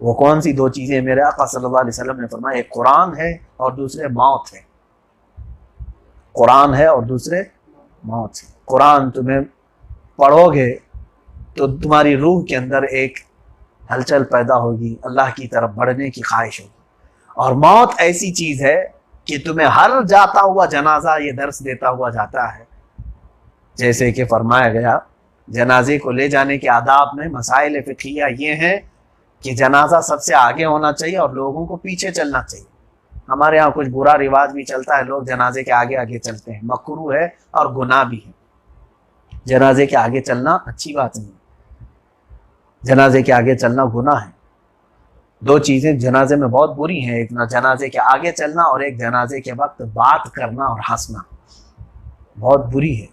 [SPEAKER 1] وہ کون سی 2 چیزیں؟ میرے آقا صلی اللہ علیہ وسلم نے فرمایا ایک قرآن ہے اور دوسرے موت ہے۔ قرآن ہے اور دوسرے موت ہے۔ قرآن تمہیں پڑھو گے تو تمہاری روح کے اندر ایک ہلچل پیدا ہوگی، اللہ کی طرف بڑھنے کی خواہش ہوگی، اور موت ایسی چیز ہے کہ تمہیں ہر جاتا ہوا جنازہ یہ درس دیتا ہوا جاتا ہے، جیسے کہ فرمایا گیا جنازے کو لے جانے کے آداب میں مسائل فقہیہ یہ ہیں کہ جنازہ سب سے آگے ہونا چاہیے اور لوگوں کو پیچھے چلنا چاہیے۔ ہمارے ہاں کچھ برا رواج بھی چلتا ہے، لوگ جنازے کے آگے آگے چلتے ہیں، مکروہ ہے اور گناہ بھی ہے۔ جنازے کے آگے چلنا اچھی بات نہیں، جنازے کے آگے چلنا گناہ ہے۔ 2 چیزیں جنازے میں بہت بری ہیں، ایک جنازے کے آگے چلنا اور ایک جنازے کے وقت بات کرنا اور ہنسنا، بہت بری ہے۔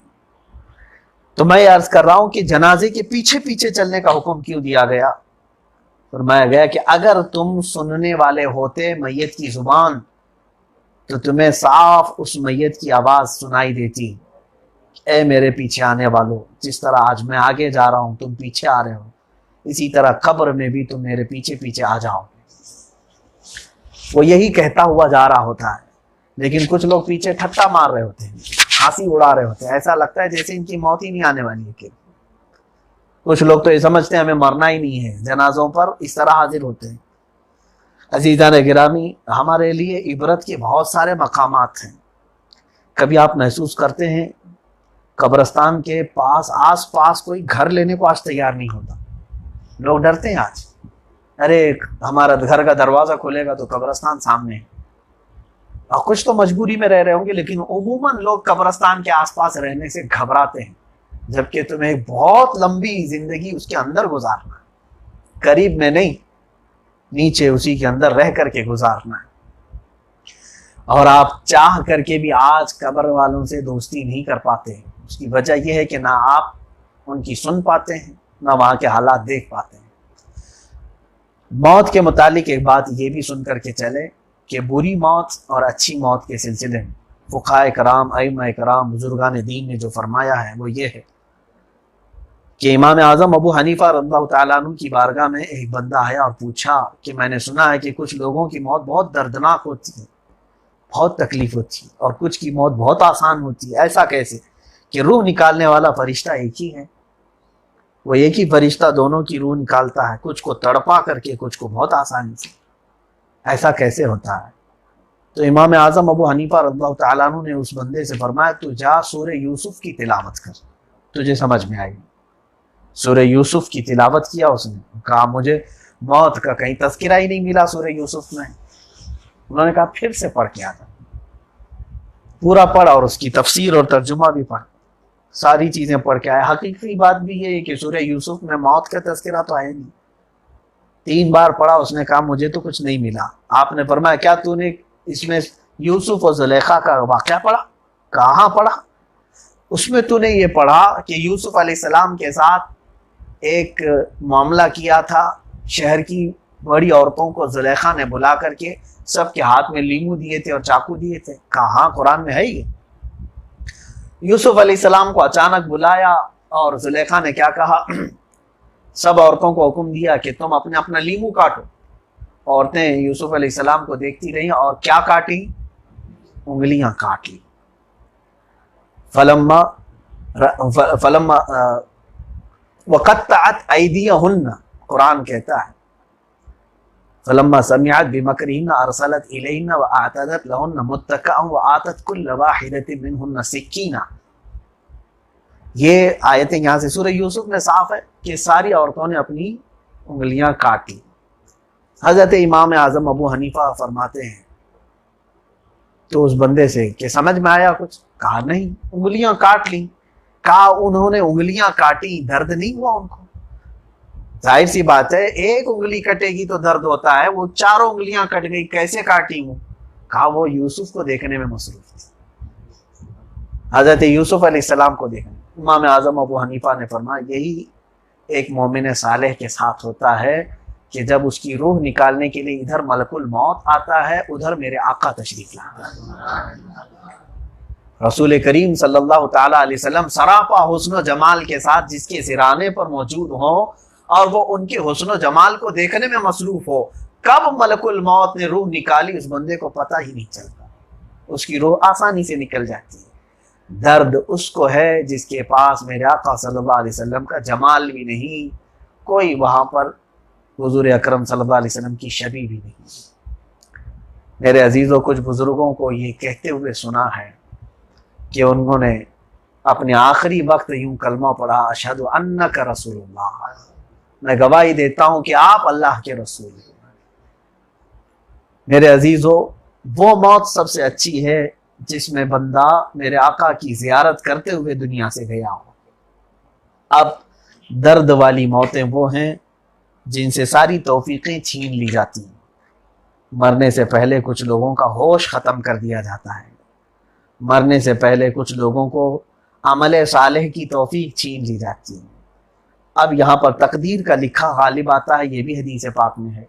[SPEAKER 1] تو میں عرض کر رہا ہوں کہ جنازے کے پیچھے پیچھے چلنے کا حکم کیوں دیا گیا؟ فرمایا گیا کہ اگر تم سننے والے ہوتے میت کی زبان تو تمہیں صاف اس میت کی آواز سنائی دیتی، اے میرے پیچھے آنے والوں، جس طرح آج میں آگے جا رہا ہوں تم پیچھے آ رہے ہو، اسی طرح قبر میں بھی تم میرے پیچھے پیچھے آ جاؤ۔ وہ یہی کہتا ہوا جا رہا ہوتا ہے، لیکن کچھ لوگ پیچھے ٹھٹا مار رہے ہوتے ہیں، ہنسی اڑا رہے ہوتے ہیں، ایسا لگتا ہے جیسے ان کی موت ہی نہیں آنے والی ہے کہ کچھ لوگ تو یہ سمجھتے ہیں ہمیں مرنا ہی نہیں ہے، جنازوں پر اس طرح حاضر ہوتے ہیں۔ عزیزان گرامی، ہمارے لیے عبرت کے بہت سارے مقامات ہیں۔ کبھی آپ محسوس کرتے ہیں قبرستان کے پاس آس پاس کوئی گھر لینے کو آج تیار نہیں ہوتا، لوگ ڈرتے ہیں آج، ارے ہمارا گھر کا دروازہ کھلے گا تو قبرستان سامنے ہے۔ اور کچھ تو مجبوری میں رہ رہے ہوں گے، لیکن عموماً لوگ قبرستان کے آس پاس رہنے سے گھبراتے ہیں، جبکہ تمہیں ایک بہت لمبی زندگی اس کے اندر گزارنا ہے، قریب میں نہیں، نیچے اسی کے اندر رہ کر کے گزارنا ہے۔ اور آپ چاہ کر کے بھی آج قبر والوں سے دوستی نہیں کر پاتے ہیں، اس کی وجہ یہ ہے کہ نہ آپ ان کی سن پاتے ہیں، نہ وہاں کے حالات دیکھ پاتے ہیں۔ موت کے متعلق ایک بات یہ بھی سن کر کے چلے کہ بری موت اور اچھی موت کے سلسلے میں فقہائے کرام، ائمہ کرام، بزرگان دین نے جو فرمایا ہے وہ یہ ہے کہ امام اعظم ابو حنیفہ رضی اللہ تعالیٰ عنہ کی بارگاہ میں ایک بندہ آیا اور پوچھا کہ میں نے سنا ہے کہ کچھ لوگوں کی موت بہت دردناک ہوتی ہے، بہت تکلیف ہوتی ہے، اور کچھ کی موت بہت آسان ہوتی ہے، ایسا کیسے کہ روح نکالنے والا فرشتہ ایک ہی ہے، وہ ایک ہی فرشتہ دونوں کی روح نکالتا ہے، کچھ کو تڑپا کر کے کچھ کو بہت آسانی سے، ایسا کیسے ہوتا ہے؟ تو امام اعظم ابو حنیفہ رضی اللہ تعالیٰ عنہ نے اس بندے سے فرمایا تو جا سورہ یوسف کی تلاوت کر، تجھے سمجھ میں آئے گی۔ سورہ یوسف کی تلاوت کیا اس نے، کہا مجھے موت کا کہیں تذکرہ ہی نہیں ملا سورہ یوسف میں۔ انہوں نے کہا پھر سے پڑھ کے آتا، پورا پڑھ اور اس کی تفسیر اور ترجمہ بھی پڑھ، ساری چیزیں پڑھ کے آیا۔ حقیقی بات بھی یہ ہے کہ سورہ یوسف میں موت کا تذکرہ تو ہے نہیں، 3 بار پڑھا، اس نے کہا مجھے تو کچھ نہیں ملا۔ آپ نے فرمایا کیا تو نے اس میں یوسف اور زلیخا کا واقعہ پڑھا؟ کہاں پڑھا؟ اس میں تو نے یہ پڑھا کہ یوسف علیہ السلام کے ساتھ ایک معاملہ کیا تھا، شہر کی بڑی عورتوں کو زلیخا نے بلا کر کے سب کے ہاتھ میں لیمو دیے تھے اور چاقو دیے تھے۔ کہاں قرآن میں ہے یہ؟ یوسف علیہ السلام کو اچانک بلایا اور زلیخا نے کیا کہا؟ سب عورتوں کو حکم دیا کہ تم اپنا اپنا لیمو کاٹو۔ عورتیں یوسف علیہ السلام کو دیکھتی رہیں اور کیا کاٹی؟ انگلیاں کاٹ لی۔ فلما وقطعت ایدیہن، قرآن کہتا ہے فلما سمعت بمکرہن ارسلت الیہن واعتدت لہن متکئا وآتت کل واحدۃ منہن سکینہ۔ یہ آیتیں یہاں سے سورہ یوسف میں صاف ہے کہ ساری عورتوں نے اپنی انگلیاں کاٹ لی۔ حضرت امام اعظم ابو حنیفہ فرماتے ہیں تو اس بندے سے کہ سمجھ میں آیا کچھ؟ کہا نہیں، انگلیاں کاٹ لی۔ کہا انہوں نے انگلیاں کاٹی، درد نہیں ہوا ان کو؟ ظاہر سی بات ہے، ایک انگلی کٹے گی تو درد ہوتا ہے، وہ چاروں انگلیاں کٹ گئی، کیسے کاٹی ہوں؟ کہا وہ یوسف کو دیکھنے میں مصروف تھی، حضرت یوسف علیہ السلام کو دیکھنے۔ امام اعظم ابو حنیفہ نے فرمایا یہی ایک مومن صالح کے ساتھ ہوتا ہے کہ جب اس کی روح نکالنے کے لیے ادھر ملک الموت آتا ہے، ادھر میرے آقا تشریف لاتا ہے۔ رسول کریم صلی اللہ تعالی علیہ وسلم سراپا حسن و جمال کے ساتھ جس کے سرانے پر موجود ہوں اور وہ ان کے حسن و جمال کو دیکھنے میں مصروف ہو، کب ملک الموت نے روح نکالی اس بندے کو پتہ ہی نہیں چلتا، اس کی روح آسانی سے نکل جاتی ہے۔ درد اس کو ہے جس کے پاس میرے آقا صلی اللہ علیہ وسلم کا جمال بھی نہیں، کوئی وہاں پر حضور اکرم صلی اللہ علیہ وسلم کی شبیہ بھی نہیں۔ میرے عزیزوں، کچھ بزرگوں کو یہ کہتے ہوئے سنا ہے کہ انہوں نے اپنے آخری وقت یوں کلمہ پڑھا، اشہد انک رسول اللہ، میں گواہی دیتا ہوں کہ آپ اللہ کے رسول ہیں۔ میرے عزیزوں، وہ موت سب سے اچھی ہے جس میں بندہ میرے آقا کی زیارت کرتے ہوئے دنیا سے گیا ہو۔ اب درد والی موتیں وہ ہیں جن سے ساری توفیقیں چھین لی جاتی ہیں۔ مرنے سے پہلے کچھ لوگوں کا ہوش ختم کر دیا جاتا ہے، مرنے سے پہلے کچھ لوگوں کو عمل صالح کی توفیق چھین لی جاتی ہے۔ اب یہاں پر تقدیر کا لکھا غالب آتا ہے، یہ بھی حدیث پاک میں ہے۔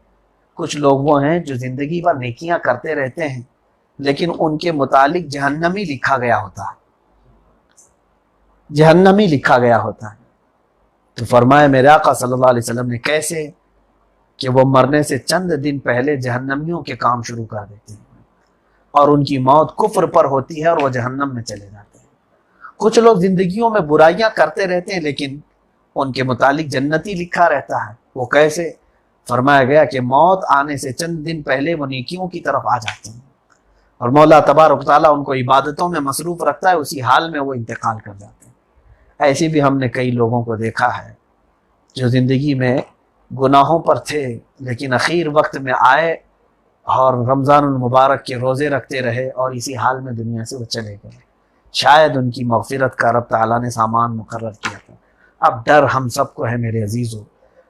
[SPEAKER 1] کچھ لوگ وہ ہیں جو زندگی بھر نیکیاں کرتے رہتے ہیں لیکن ان کے متعلق جہنمی لکھا گیا ہوتا ہے، جہنمی لکھا گیا ہوتا ہے۔ تو فرمایا میرے آقا صلی اللہ علیہ وسلم نے کیسے؟ کہ وہ مرنے سے چند دن پہلے جہنمیوں کے کام شروع کر دیتے ہیں اور ان کی موت کفر پر ہوتی ہے اور وہ جہنم میں چلے جاتے ہیں۔ کچھ لوگ زندگیوں میں برائیاں کرتے رہتے ہیں لیکن ان کے متعلق جنتی لکھا رہتا ہے، وہ کیسے؟ فرمایا گیا کہ موت آنے سے چند دن پہلے وہ نیکیوں کی طرف آ جاتے ہیں اور مولا تبارک تعالیٰ ان کو عبادتوں میں مصروف رکھتا ہے، اسی حال میں وہ انتقال کر جاتے ہیں۔ ایسے بھی ہم نے کئی لوگوں کو دیکھا ہے جو زندگی میں گناہوں پر تھے لیکن اخیر وقت میں آئے اور رمضان المبارک کے روزے رکھتے رہے اور اسی حال میں دنیا سے وہ چلے گئے۔ شاید ان کی مغفرت کا رب تعالیٰ نے سامان مقرر کیا تھا۔ اب ڈر ہم سب کو ہے میرے عزیزوں،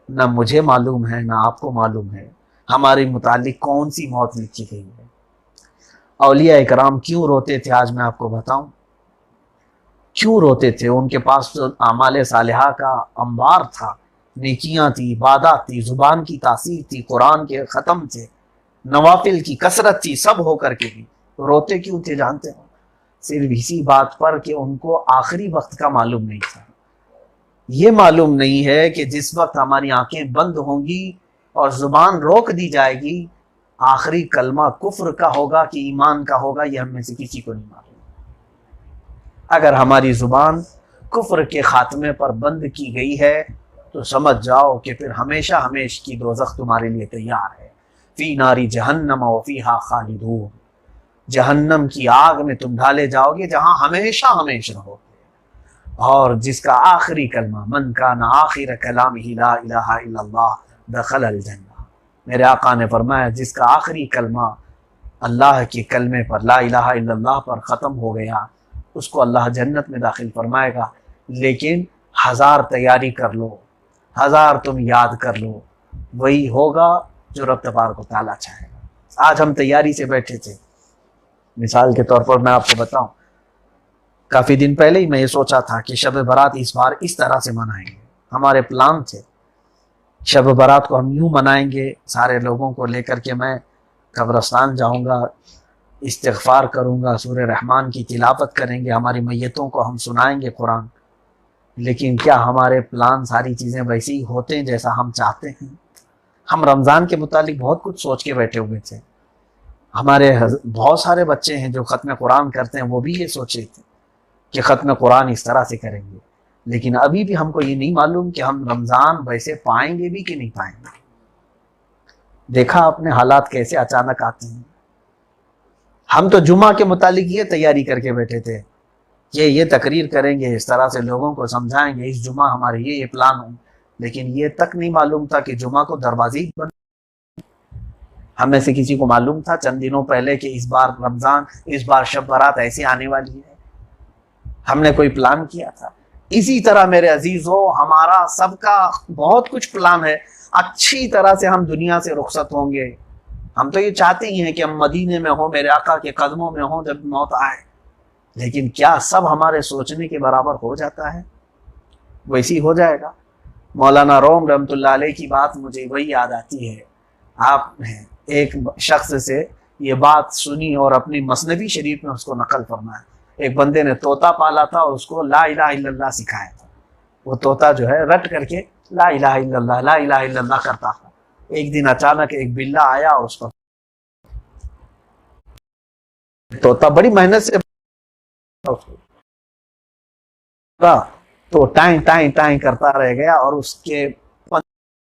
[SPEAKER 1] نہ مجھے معلوم ہے نہ آپ کو معلوم ہے ہمارے متعلق کون سی موت لکھی گئی ہے۔ اولیاء اکرام کیوں روتے تھے آج میں آپ کو بتاؤں، کیوں روتے تھے؟ ان کے پاس تو اعمال صالحہ کا انبار تھا، نیکیاں تھی، عبادات تھی، زبان کی تاثیر تھی، قرآن کے ختم تھے، نوافل کی کثرت تھی، سب ہو کر کے بھی روتے کیوں تھے جانتے ہو؟ صرف اسی بات پر کہ ان کو آخری وقت کا معلوم نہیں تھا۔ یہ معلوم نہیں ہے کہ جس وقت ہماری آنکھیں بند ہوں گی اور زبان روک دی جائے گی، آخری کلمہ کفر کا ہوگا کہ ایمان کا ہوگا، یہ ہم میں سے کسی کو نہیں معلوم۔ اگر ہماری زبان کفر کے خاتمے پر بند کی گئی ہے تو سمجھ جاؤ کہ پھر ہمیشہ ہمیشہ کی دوزخ تمہارے لیے تیار ہے۔ فی ناری جہنم وفیہا خالدون، جہنم کی آگ میں تم ڈالے جاؤ گے جہاں ہمیشہ ہمیشہ رہو گے۔ اور جس کا آخری کلمہ من کان آخر کلامہ لا الہ الا اللہ دخل الجنہ، میرے آقا نے فرمایا جس کا آخری کلمہ اللہ کے کلمے پر لا الہ الا اللہ پر ختم ہو گیا اس کو اللہ جنت میں داخل فرمائے گا۔ لیکن 1000 تیاری کر لو، 1000 تم یاد کر لو، وہی ہوگا جو رب تبارک و تعالیٰ چاہے گا۔ آج ہم تیاری سے بیٹھے تھے، مثال کے طور پر میں آپ کو بتاؤں، کافی دن پہلے ہی میں یہ سوچا تھا کہ شب برات اس بار اس طرح سے منائیں گے، ہمارے پلان تھے شب برات کو ہم یوں منائیں گے، سارے لوگوں کو لے کر کے میں قبرستان جاؤں گا، استغفار کروں گا، سورہ رحمان کی تلاوت کریں گے، ہماری میتوں کو ہم سنائیں گے قرآن۔ لیکن کیا ہمارے پلان ساری چیزیں ویسے ہی ہوتے ہیں جیسا ہم چاہتے ہیں؟ ہم رمضان کے متعلق بہت کچھ سوچ کے بیٹھے ہوئے تھے، ہمارے بہت سارے بچے ہیں جو ختم قرآن کرتے ہیں، وہ بھی یہ سوچے تھے کہ ختم قرآن اس طرح سے کریں گے، لیکن ابھی بھی ہم کو یہ نہیں معلوم کہ ہم رمضان ویسے پائیں گے بھی کہ نہیں پائیں گے۔ دیکھا اپنے حالات کیسے اچانک آتے ہیں۔ ہم تو جمعہ کے متعلق یہ تیاری کر کے بیٹھے تھے کہ یہ تقریر کریں گے، اس طرح سے لوگوں کو سمجھائیں گے، اس جمعہ ہمارے یہ پلان ہوں، لیکن یہ تک نہیں معلوم تھا کہ جمعہ کو دروازے ہی بند۔ ہم میں سے کسی کو معلوم تھا چند دنوں پہلے کہ اس بار رمضان، اس بار شب برات ایسے آنے والی ہے؟ ہم نے کوئی پلان کیا تھا؟ اسی طرح میرے عزیزو، ہمارا سب کا بہت کچھ پلان ہے، اچھی طرح سے ہم دنیا سے رخصت ہوں گے۔ ہم تو یہ چاہتے ہی ہیں کہ ہم مدینے میں ہوں، میرے آقا کے قدموں میں ہوں جب موت آئے، لیکن کیا سب ہمارے سوچنے کے برابر ہو جاتا ہے؟ ویسی ہو جائے گا؟ مولانا روم رحمۃ اللہ علیہ کی بات مجھے وہی یاد آتی ہے۔ آپ نے ایک شخص سے یہ بات سنی اور اپنی مثنوی شریف میں اس کو نقل فرمایا۔ ایک بندے نے طوطا پالا تھا اور اس کو لا الہ الا اللہ سکھایا تھا، وہ طوطا جو ہے رٹ کر کے لا الہ الا اللہ لا الہ الا اللہ کرتا تھا۔ ایک دن اچانک ایک بلہ آیا اور اس پر طوطا بڑی محنت سے تو ٹائیں ٹائیں ٹائیں کرتا رہ گیا اور اس کے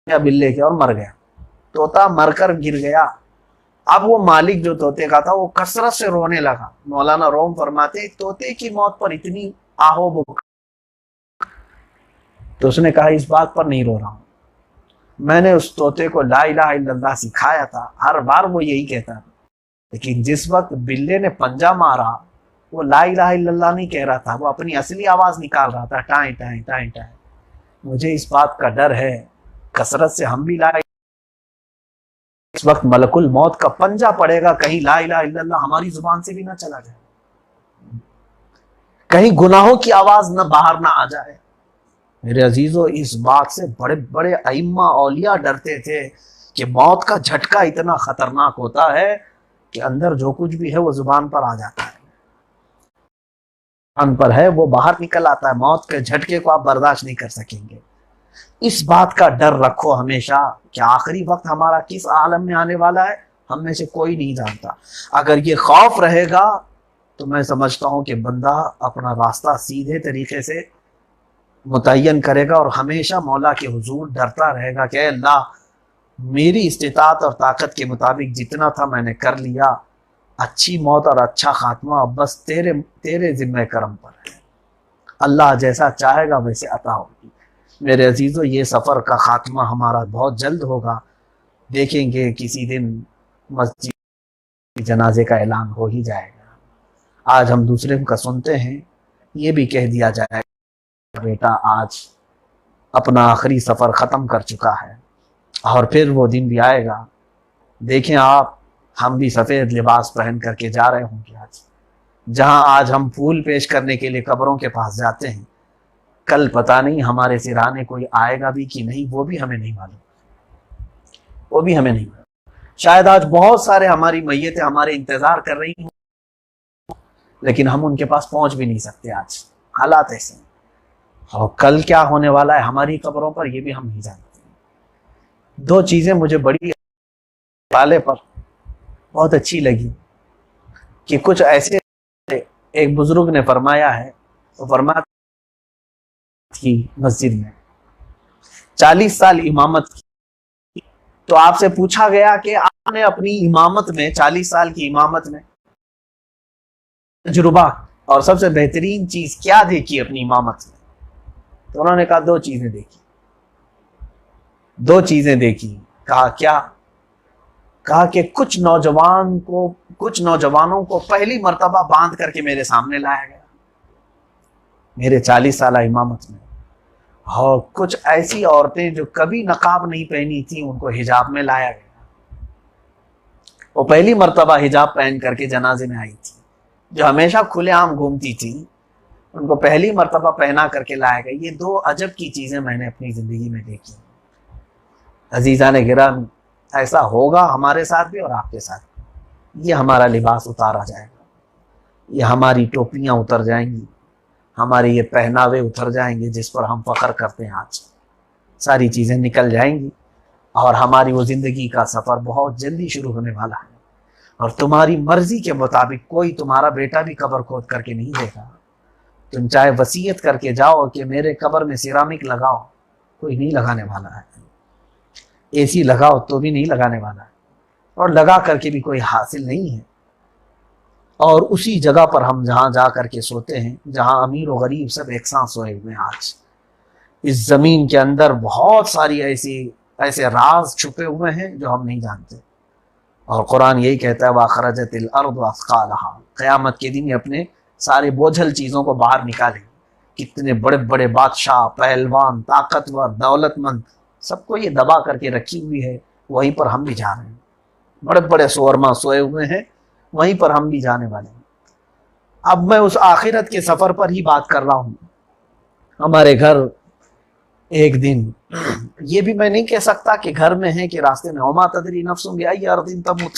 [SPEAKER 1] بلے کے اور مر گیا، طوطا مر کر گر گیا۔ اب وہ مالک جو طوطے کا تھا وہ کثرت سے رونے لگا۔ مولانا روم فرماتے طوطے کی موت پر اتنی آہو بک، تو اس نے کہا اس بات پر نہیں رو رہا ہوں، میں نے اس طوطے کو لا الہ الا اللہ سکھایا تھا، ہر بار وہ یہی کہتا تھا، لیکن جس وقت بلے نے پنجہ مارا وہ لا الہ الا اللہ نہیں کہہ رہا تھا، وہ اپنی اصلی آواز نکال رہا تھا، ٹائیں ٹائیں ٹائیں ٹائیں۔ مجھے اس بات کا ڈر ہے کثرت سے ہم بھی لا، اس وقت ملک الموت کا پنجہ پڑے گا، کہیں لا الہ الا اللہ ہماری زبان سے بھی نہ چلا جائے، کہیں گناہوں کی آواز نہ باہر نہ آ جائے۔ میرے عزیزو، اس بات سے بڑے بڑے ائمہ اولیاء ڈرتے تھے کہ موت کا جھٹکا اتنا خطرناک ہوتا ہے کہ اندر جو کچھ بھی ہے وہ زبان پر آ جاتا ہے، زبان پر ہے وہ باہر نکل آتا ہے، موت کے جھٹکے کو آپ برداشت نہیں کر سکیں گے۔ اس بات کا ڈر رکھو ہمیشہ کہ آخری وقت ہمارا کس عالم میں آنے والا ہے ہم میں سے کوئی نہیں جانتا۔ اگر یہ خوف رہے گا تو میں سمجھتا ہوں کہ بندہ اپنا راستہ سیدھے طریقے سے متعین کرے گا اور ہمیشہ مولا کے حضور ڈرتا رہے گا کہ اے اللہ، میری استطاعت اور طاقت کے مطابق جتنا تھا میں نے کر لیا، اچھی موت اور اچھا خاتمہ اب بس تیرے ذمہ کرم پر ہے، اللہ جیسا چاہے گا ویسے عطا ہوگی۔ میرے عزیزو، یہ سفر کا خاتمہ ہمارا بہت جلد ہوگا، دیکھیں گے کسی دن مسجد جنازے کا اعلان ہو ہی جائے گا۔ آج ہم دوسرے کا سنتے ہیں، یہ بھی کہہ دیا جائے گا بیٹا آج اپنا آخری سفر ختم کر چکا ہے، اور پھر وہ دن بھی آئے گا، دیکھیں آپ ہم بھی سفید لباس پہن کر کے جا رہے ہوں گے آج، جہاں آج ہم پھول پیش کرنے کے لیے قبروں کے پاس جاتے ہیں، کل پتہ نہیں ہمارے سرانے کوئی آئے گا بھی کہ نہیں، وہ بھی ہمیں نہیں معلوم، وہ بھی ہمیں نہیں معلوم۔ شاید آج بہت سارے ہماری میتیں ہمارے انتظار کر رہی ہوں، لیکن ہم ان کے پاس پہنچ بھی نہیں سکتے، آج حالات ایسے ہیں، اور کل کیا ہونے والا ہے ہماری قبروں پر یہ بھی ہم نہیں جانتے۔ دو چیزیں مجھے بڑی والے پر بہت اچھی لگی کہ کچھ ایسے، ایک بزرگ نے فرمایا ہے، وہ فرمایا تھی مسجد میں 40 سال امامت کی، تو آپ سے پوچھا گیا کہ آپ نے اپنی امامت میں 40 سال کی امامت میں تجربہ اور سب سے بہترین چیز کیا دیکھی اپنی امامت میں؟ تو انہوں نے کہا دو چیزیں دیکھی، دو چیزیں دیکھی۔ کہا کیا؟ کہا کہ کچھ نوجوانوں کو پہلی مرتبہ باندھ کر کے میرے سامنے لایا گیا میرے 40 سالہ امامت میں، اور کچھ ایسی عورتیں جو کبھی نقاب نہیں پہنی تھیں ان کو حجاب میں لایا گیا. وہ پہلی مرتبہ حجاب پہن کر کے جنازے میں آئی تھی. جو ہمیشہ کھلے عام گھومتی تھی ان کو پہلی مرتبہ پہنا کر کے لایا گیا. یہ دو عجب کی چیزیں میں نے اپنی زندگی میں دیکھی. عزیزان گرامی، ایسا ہوگا ہمارے ساتھ بھی اور آپ کے ساتھ. یہ ہمارا لباس اتارا جائے گا، یہ ہماری ٹوپیاں اتر جائیں گی، ہمارے یہ پہناوے اتر جائیں گے جس پر ہم فخر کرتے ہیں. آج ساری چیزیں نکل جائیں گی اور ہماری وہ زندگی کا سفر بہت جلدی شروع ہونے والا ہے. اور تمہاری مرضی کے مطابق کوئی تمہارا بیٹا بھی قبر کھود کر کے نہیں دے گا. تم چاہے وصیت کر کے جاؤ کہ میرے قبر میں سیرامک لگاؤ، کوئی نہیں لگانے والا ہے. اے سی لگاؤ تو بھی نہیں لگانے والا ہے، اور لگا کر کے بھی کوئی حاصل نہیں ہے. اور اسی جگہ پر ہم جہاں جا کر کے سوتے ہیں، جہاں امیر و غریب سب ایک ساتھ سوئے ہوئے ہیں. آج اس زمین کے اندر بہت ساری ایسے راز چھپے ہوئے ہیں جو ہم نہیں جانتے. اور قرآن یہی کہتا ہے وَأَخْرَجَتِ الْأَرْضُ أَثْقَالَهَا. قیامت کے دن یہ اپنے سارے بوجھل چیزوں کو باہر نکالیں. کتنے بڑے بڑے بادشاہ، پہلوان، طاقتور، دولت مند، سب کو یہ دبا کر کے رکھی ہوئی ہے. وہیں پر ہم بھی جا رہے ہیں. بڑے بڑے سورما سوئے ہوئے ہیں، وہیں پر ہم بھی جانے والے ہیں. اب میں اس آخرت کے سفر پر ہی بات کر رہا ہوں. ہمارے گھر ایک دن، یہ بھی میں نہیں کہہ سکتا کہ گھر میں ہے کہ راستے میں. وما تدری نفس بأی ارض تموت.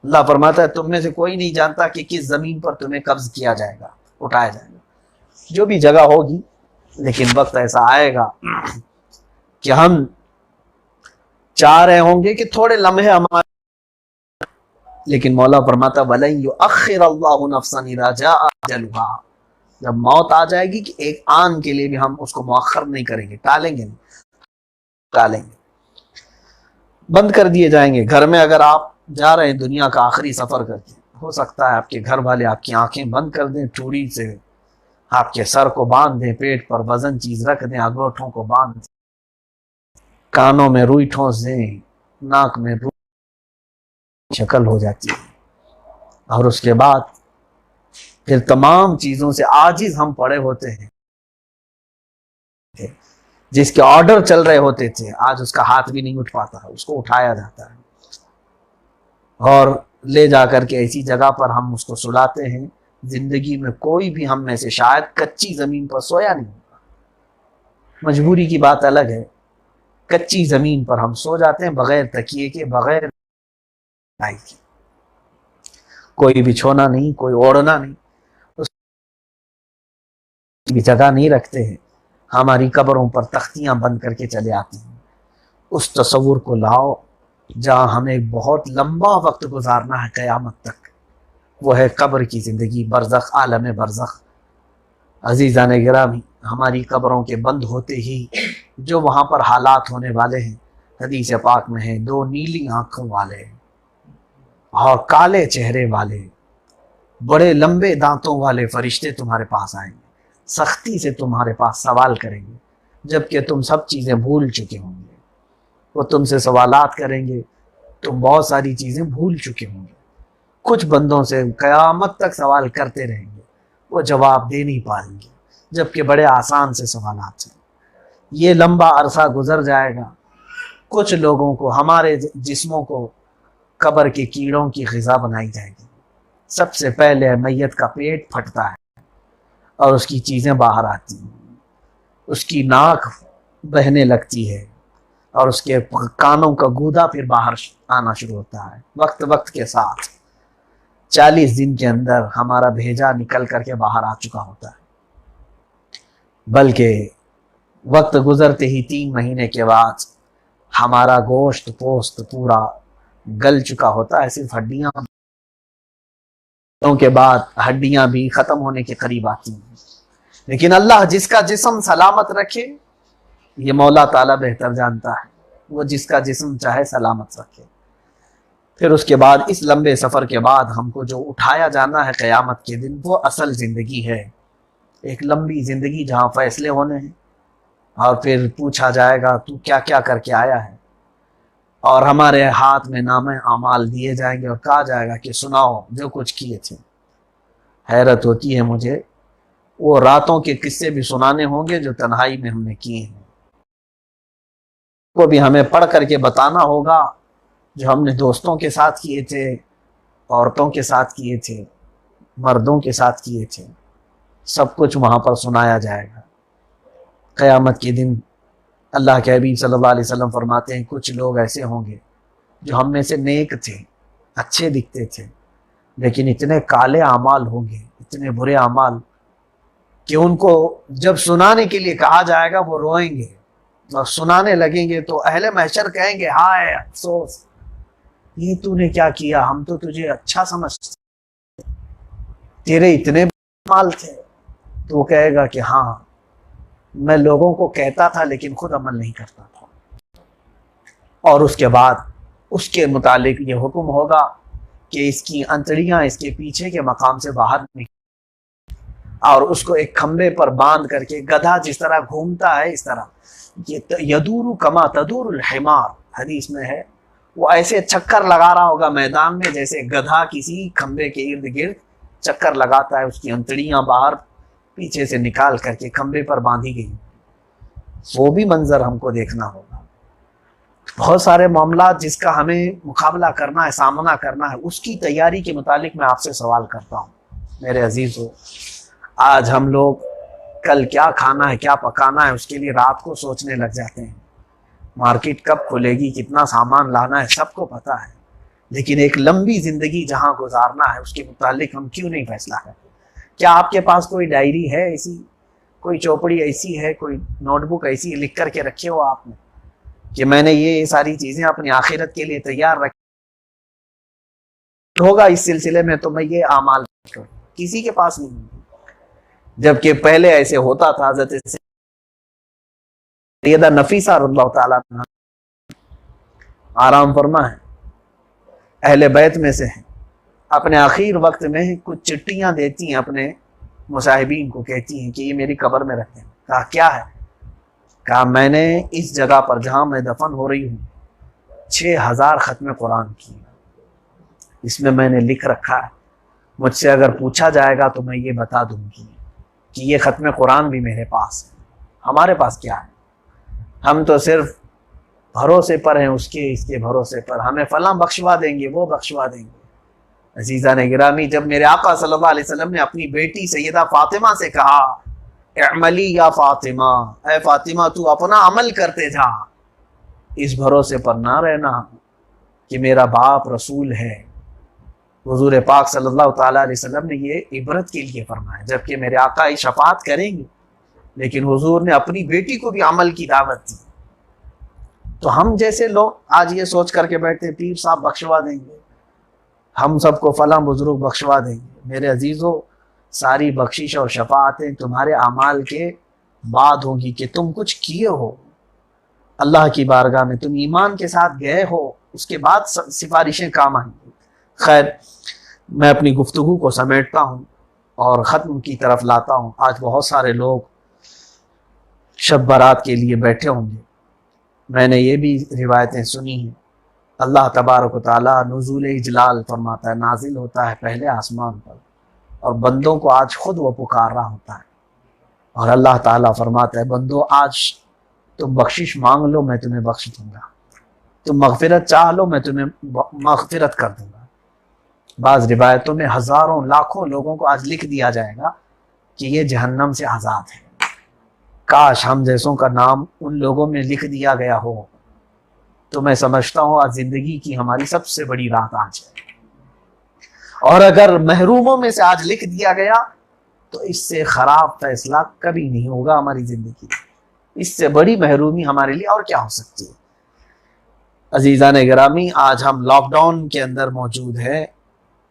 [SPEAKER 1] اللہ فرماتا ہے تم میں سے کوئی نہیں جانتا کہ کس زمین پر تمہیں قبض کیا جائے گا، اٹھایا جائے گا. جو بھی جگہ ہوگی، لیکن وقت ایسا آئے گا کہ ہم چاہ رہے ہوں گے کہ تھوڑے لمحے ہمارے، لیکن مولا فرماتا وَلَن يُؤَخِّرَ اللَّهُ نَفْسًا إِذَا جَاءَ أَجَلُهَا. جب موت آ جائے گی کہ ایک آن کے لیے بھی ہم اس کو مؤخر نہیں کریں گے، ٹالیں گے نہیں، ٹالیں گے. بند کر دیے جائیں گے. گھر میں اگر آپ جا رہے ہیں دنیا کا آخری سفر کر کے، ہو سکتا ہے آپ کے گھر والے آپ کی آنکھیں بند کر دیں، چوڑی سے آپ کے سر کو باندھ دیں، پیٹ پر وزن چیز رکھ دیں، انگوٹھوں کو باندھ دیں، کانوں میں روئی ٹھونس دیں، ناک میں روئی، شکل ہو جاتی ہے. اور اس کے بعد پھر تمام چیزوں سے عاجز ہم پڑے ہوتے ہیں. جس کے آرڈر چل رہے ہوتے تھے آج اس کا ہاتھ بھی نہیں اٹھ پاتا ہے، اس کو اٹھایا جاتا ہے اور لے جا کر کے ایسی جگہ پر ہم اس کو سلاتے ہیں. زندگی میں کوئی بھی ہم میں سے شاید کچی زمین پر سویا نہیں ہوگا. مجبوری کی بات الگ ہے. کچی زمین پر ہم سو جاتے ہیں بغیر تکیے کے، بغیر لائی کے. کوئی بچھونا نہیں، کوئی اوڑھنا نہیں، اس کی جگہ نہیں رکھتے ہیں. ہماری قبروں پر تختیاں بند کر کے چلے آتے ہیں. اس تصور کو لاؤ جہاں ہمیں بہت لمبا وقت گزارنا ہے قیامت تک. وہ ہے قبر کی زندگی، برزخ، عالم برزخ. عزیزان گرامی، ہماری قبروں کے بند ہوتے ہی جو وہاں پر حالات ہونے والے ہیں حدیث پاک میں ہیں. دو نیلی آنکھوں والے اور کالے چہرے والے، بڑے لمبے دانتوں والے فرشتے تمہارے پاس آئیں گے، سختی سے تمہارے پاس سوال کریں گے جبکہ تم سب چیزیں بھول چکے ہوں گے. وہ تم سے سوالات کریں گے، تم بہت ساری چیزیں بھول چکے ہوں گے. کچھ بندوں سے قیامت تک سوال کرتے رہیں گے، وہ جواب دے نہیں پائیں گے جبکہ بڑے آسان سے سوالات ہیں. یہ لمبا عرصہ گزر جائے گا. کچھ لوگوں کو، ہمارے جسموں کو قبر کے کیڑوں کی غذا بنائی جائے گی. سب سے پہلے میت کا پیٹ پھٹتا ہے اور اس کی چیزیں باہر آتی ہیں. اس کی ناک بہنے لگتی ہے اور اس کے کانوں کا گودا پھر باہر آنا شروع ہوتا ہے. وقت کے ساتھ 40 دن کے اندر ہمارا بھیجا نکل کر کے باہر آ چکا ہوتا ہے. بلکہ وقت گزرتے ہی 3 مہینے کے بعد ہمارا گوشت پوست پورا گل چکا ہوتا ہے. صرف ہڈیاں کے بعد ہڈیاں بھی ختم ہونے کے قریب آتی ہیں. لیکن اللہ جس کا جسم سلامت رکھے، یہ مولا تعالیٰ بہتر جانتا ہے. وہ جس کا جسم چاہے سلامت رکھے. پھر اس کے بعد اس لمبے سفر کے بعد ہم کو جو اٹھایا جانا ہے قیامت کے دن، وہ اصل زندگی ہے. ایک لمبی زندگی جہاں فیصلے ہونے ہیں اور پھر پوچھا جائے گا تو کیا کیا کر کے آیا ہے، اور ہمارے ہاتھ میں نامہ اعمال دیے جائیں گے اور کہا جائے گا کہ سناؤ جو کچھ کیے تھے. حیرت ہوتی ہے مجھے وہ راتوں کے قصے بھی سنانے ہوں گے جو تنہائی میں ہم نے کیے ہیں، وہ بھی ہمیں پڑھ کر کے بتانا ہوگا جو ہم نے دوستوں کے ساتھ کیے تھے، عورتوں کے ساتھ کیے تھے، مردوں کے ساتھ کیے تھے، سب کچھ وہاں پر سنایا جائے گا۔ قیامت کے دن اللہ کے حبیب صلی اللہ علیہ وسلم فرماتے ہیں کچھ لوگ ایسے ہوں گے جو ہم میں سے نیک تھے، اچھے دکھتے تھے، لیکن اتنے کالے اعمال ہوں گے، اتنے برے اعمال کہ ان کو جب سنانے کے لیے کہا جائے گا وہ روئیں گے، اور سنانے لگیں گے تو اہل محشر کہیں گے ہائے افسوس، یہ تو نے کیا کیا، ہم تو تجھے اچھا سمجھتے، تیرے اتنے اعمال تھے۔ تو وہ کہے گا کہ ہاں میں لوگوں کو کہتا تھا لیکن خود عمل نہیں کرتا تھا۔ اور اس کے بعد اس کے متعلق یہ حکم ہوگا کہ اس کی انتڑیاں اس کے پیچھے کے مقام سے باہر نکلیں، اور اس کو ایک کھمبے پر باندھ کر کے، گدھا جس طرح گھومتا ہے اس طرح، یدور کما تدور الحمار حدیث میں ہے، وہ ایسے چکر لگا رہا ہوگا میدان میں جیسے گدھا کسی کھمبے کے ارد گرد چکر لگاتا ہے، اس کی انتڑیاں باہر پیچھے سے نکال کر کے کھمبے پر باندھی گئی۔ وہ بھی منظر ہم کو دیکھنا ہوگا۔ بہت سارے معاملات جس کا ہمیں مقابلہ کرنا ہے، سامنا کرنا ہے، اس کی تیاری کے متعلق میں آپ سے سوال کرتا ہوں میرے عزیزو۔ آج ہم لوگ کل کیا کھانا ہے، کیا پکانا ہے، اس کے لیے رات کو سوچنے لگ جاتے ہیں، مارکیٹ کب کھلے گی، کتنا سامان لانا ہے، سب کو پتہ ہے، لیکن ایک لمبی زندگی جہاں گزارنا ہے اس کے متعلق ہم کیوں نہیں فیصلہ کرتے؟ کیا آپ کے پاس کوئی ڈائری ہے ایسی، کوئی چوپڑی ایسی ہے، کوئی نوٹ بک ایسی لکھ کر کے رکھے ہو آپ نے کہ میں نے یہ ساری چیزیں اپنی آخرت کے لیے تیار رکھی ہوگا اس سلسلے میں تو میں یہ اعمال کروں؟ کسی کے پاس نہیں، جبکہ پہلے ایسے ہوتا تھا۔ حضرت سیدہ نفیسہ رضی اللہ تعالیٰ عنہا آرام فرما ہے، اہل بیت میں سے ہیں، اپنے آخر وقت میں کچھ چٹیاں دیتی ہیں اپنے مصاحبین کو، کہتی ہیں کہ یہ میری قبر میں رکھیں۔ کہا کیا ہے؟ کہا میں نے اس جگہ پر جہاں میں دفن ہو رہی ہوں 6000 ختم قرآن کی، اس میں نے لکھ رکھا ہے، مجھ سے اگر پوچھا جائے گا تو میں یہ بتا دوں گی کہ یہ ختم قرآن بھی میرے پاس ہے۔ ہمارے پاس کیا ہے؟ ہم تو صرف بھروسے پر ہیں، اس کے بھروسے پر، ہمیں فلاں بخشوا دیں گے، وہ بخشوا دیں گے۔ عزیزان گرامی، جب میرے آقا صلی اللہ علیہ وسلم نے اپنی بیٹی سیدہ فاطمہ سے کہا اعملی یا فاطمہ، اے فاطمہ تو اپنا عمل کرتے جا، اس بھروسے پر نہ رہنا کہ میرا باپ رسول ہے، حضور پاک صلی اللہ تعالیٰ علیہ وسلم نے یہ عبرت کے لیے فرمایا، جبکہ میرے آقا شفاعت کریں گے، لیکن حضور نے اپنی بیٹی کو بھی عمل کی دعوت دی۔ تو ہم جیسے لوگ آج یہ سوچ کر کے بیٹھتے پیر صاحب بخشوا دیں گے، ہم سب کو فلاں بزرگ بخشوا دیں گے۔ میرے عزیزو، ساری بخشش اور شفاعتیں تمہارے اعمال کے بعد ہوں گی کہ تم کچھ کیے ہو اللہ کی بارگاہ میں، تم ایمان کے ساتھ گئے ہو، اس کے بعد سفارشیں کام آئیں گی۔ خیر، میں اپنی گفتگو کو سمیٹتا ہوں اور ختم کی طرف لاتا ہوں۔ آج بہت سارے لوگ شب برات کے لیے بیٹھے ہوں گے، میں نے یہ بھی روایتیں سنی ہیں، اللہ تبارک و تعالیٰ نزول اجلال فرماتا ہے، نازل ہوتا ہے پہلے آسمان پر، اور بندوں کو آج خود وہ پکار رہا ہوتا ہے، اور اللہ تعالیٰ فرماتا ہے بندو آج تم بخشش مانگ لو میں تمہیں بخش دوں گا، تم مغفرت چاہ لو میں تمہیں مغفرت کر دوں گا۔ بعض روایتوں میں ہزاروں لاکھوں لوگوں کو آج لکھ دیا جائے گا کہ یہ جہنم سے آزاد ہے۔ کاش ہم جیسوں کا نام ان لوگوں میں لکھ دیا گیا ہو، تو میں سمجھتا ہوں آج زندگی کی ہماری سب سے بڑی رات آج ہے۔ اور اگر محروموں میں سے آج لکھ دیا گیا تو اس سے خراب فیصلہ کبھی نہیں ہوگا ہماری زندگی، اس سے بڑی محرومی ہمارے لیے اور کیا ہو سکتی ہے۔ عزیزان گرامی، آج ہم لاک ڈاؤن کے اندر موجود ہیں،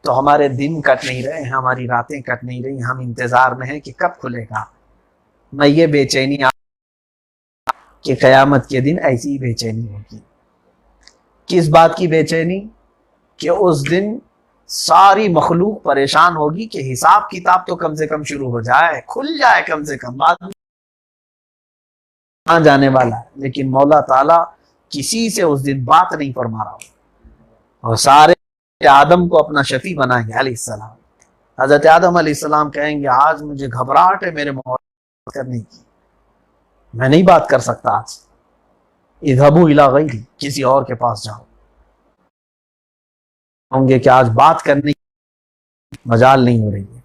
[SPEAKER 1] تو ہمارے دن کٹ نہیں رہے ہیں، ہماری راتیں کٹ نہیں رہی، ہم انتظار میں ہیں کہ کب کھلے گا۔ میں یہ بے چینی کہ قیامت کے دن ایسی ہی بے چینی ہوگی۔ کس بات کی بے چینی؟ کہ اس دن ساری مخلوق پریشان ہوگی کہ حساب کتاب تو کم سے کم شروع ہو جائے، کھل جائے کم سے کم، بعد میں جانے والا ہے، لیکن مولا تعالیٰ کسی سے اس دن بات نہیں فرما رہا ہو، اور سارے آدم کو اپنا شفیع بنائیں گے علیہ السلام۔ حضرت آدم علیہ السلام کہیں گے آج مجھے گھبراہٹ ہے میرے موت کرنے کی، میں نہیں بات کر سکتا آج، اذهبوا الی غیری، کسی اور کے پاس جاؤ۔ ہوں گے کہ آج بات کرنے کی مجال نہیں ہو رہی ہے،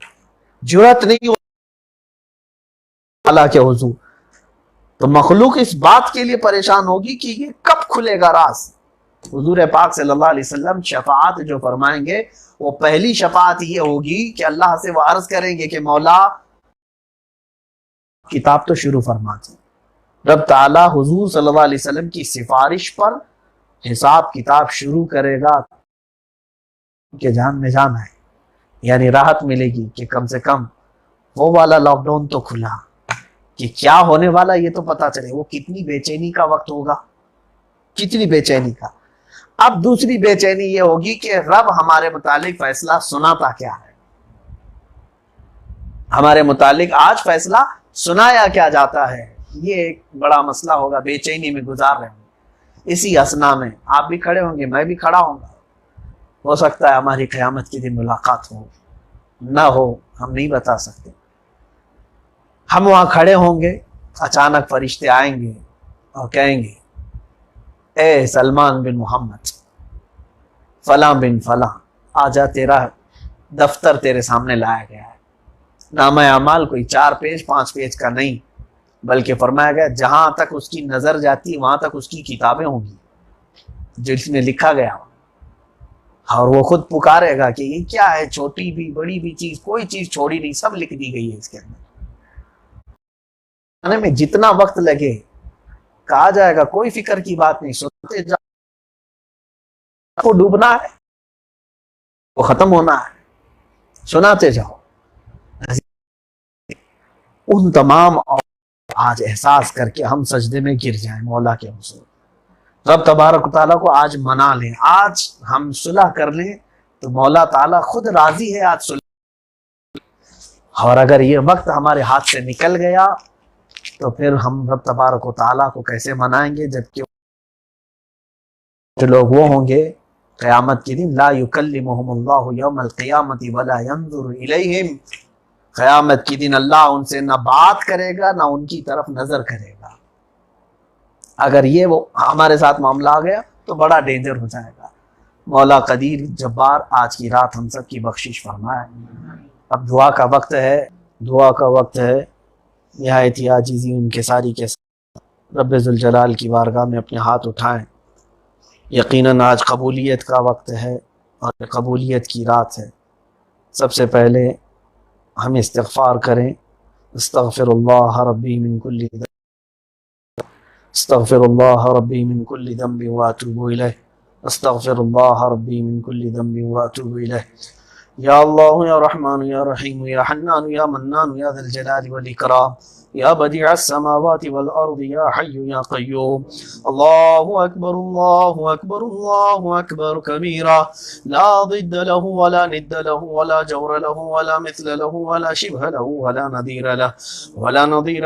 [SPEAKER 1] جرأت نہیں ہو اللہ کے حضور، تو مخلوق اس بات کے لیے پریشان ہوگی کہ یہ کب کھلے گا راز۔ حضور پاک صلی اللہ علیہ وسلم شفاعت جو فرمائیں گے وہ پہلی شفاعت یہ ہوگی کہ اللہ سے وہ عرض کریں گے کہ مولا کتاب تو شروع فرما دیں۔ رب تعالیٰ حضور صلی اللہ علیہ وسلم کی سفارش پر حساب کتاب شروع کرے گا کہ جان میں جان ہے، یعنی راحت ملے گی کہ کم سے کم وہ والا لاک ڈاؤن تو کھلا، کہ کیا ہونے والا یہ تو پتا چلے۔ وہ کتنی بے چینی کا وقت ہوگا، کتنی بے چینی کا۔ اب دوسری بے چینی یہ ہوگی کہ رب ہمارے متعلق فیصلہ سناتا کیا ہے، ہمارے متعلق آج فیصلہ سنایا کیا جاتا ہے، یہ ایک بڑا مسئلہ ہوگا۔ بے چینی میں گزار رہے ہوں گے، اسی اسنا میں آپ بھی کھڑے ہوں گے، میں بھی کھڑا ہوں گا، ہو سکتا ہے ہماری قیامت کے دن ملاقات ہو نہ ہو، ہم نہیں بتا سکتے۔ ہم وہاں کھڑے ہوں گے، اچانک فرشتے آئیں گے اور کہیں گے اے سلمان بن محمد فلاں بن فلاں آجا، تیرا دفتر تیرے سامنے لایا گیا ہے۔ نامہ اعمال کوئی 4 پیج 5 پیج کا نہیں، بلکہ فرمایا گیا جہاں تک اس کی نظر جاتی وہاں تک اس کی کتابیں ہوں گی جس میں لکھا گیا ہو، اور وہ خود پکارے گا کہ یہ کیا ہے، چھوٹی بھی بڑی بھی چیز، کوئی چیز چھوڑی نہیں، سب لکھ دی گئی ہے اس کے اندر۔ میں جتنا وقت لگے کہا جائے گا کوئی فکر کی بات نہیں، سنتے جاؤ، کو ڈوبنا ہے، وہ ختم ہونا ہے، سناتے جاؤ۔ ان تمام آج احساس کر کے ہم سجدے میں گر جائیں مولا کے حضور، رب تبارک و تعالیٰ کو آج منا لیں، آج ہم صلح کر لیں تو مولا تعالیٰ خود راضی ہے آج صلح۔ اور اگر یہ وقت ہمارے ہاتھ سے نکل گیا تو پھر ہم رب تبارک و تعالیٰ کو کیسے منائیں گے، جبکہ جو لوگ وہ ہوں گے قیامت کے دن لا یکلمہم اللہ یوم القیامت ولا ینظر الیہم، قیامت کے دن اللہ ان سے نہ بات کرے گا نہ ان کی طرف نظر کرے گا۔ اگر یہ وہ ہمارے ساتھ معاملہ آ گیا تو بڑا ڈینجر ہو جائے گا۔ مولا قدیر جبار آج کی رات ہم سب کی بخشش فرمائے۔ اب دعا کا وقت ہے، دعا کا وقت ہے، نہایت ہی عاجزی انکساری کے ساتھ رب ذوالجلال کی بارگاہ میں اپنے ہاتھ اٹھائیں۔ یقیناً آج قبولیت کا وقت ہے اور قبولیت کی رات ہے۔ سب سے پہلے ہم استغفار کریں، استغفر اللہ ربی من کل ذنب، استغفر اللہ ربی من کل ذنب واتوب الیہ، استغفر اللہ ربی من کل ذنب واتوب الیہ۔ یا اللہ یا رحمان یا رحیم یا حنان یا منان یا ذا الجلال والاکرام، یا بدیع السماوات والارض یا حی یا قیوم۔ اللہ اکبر اللہ اکبر اللہ اکبر کبیرا، لا ضد له ولا ند له ولا جور له ولا مثل له ولا شبه له ولا نظیر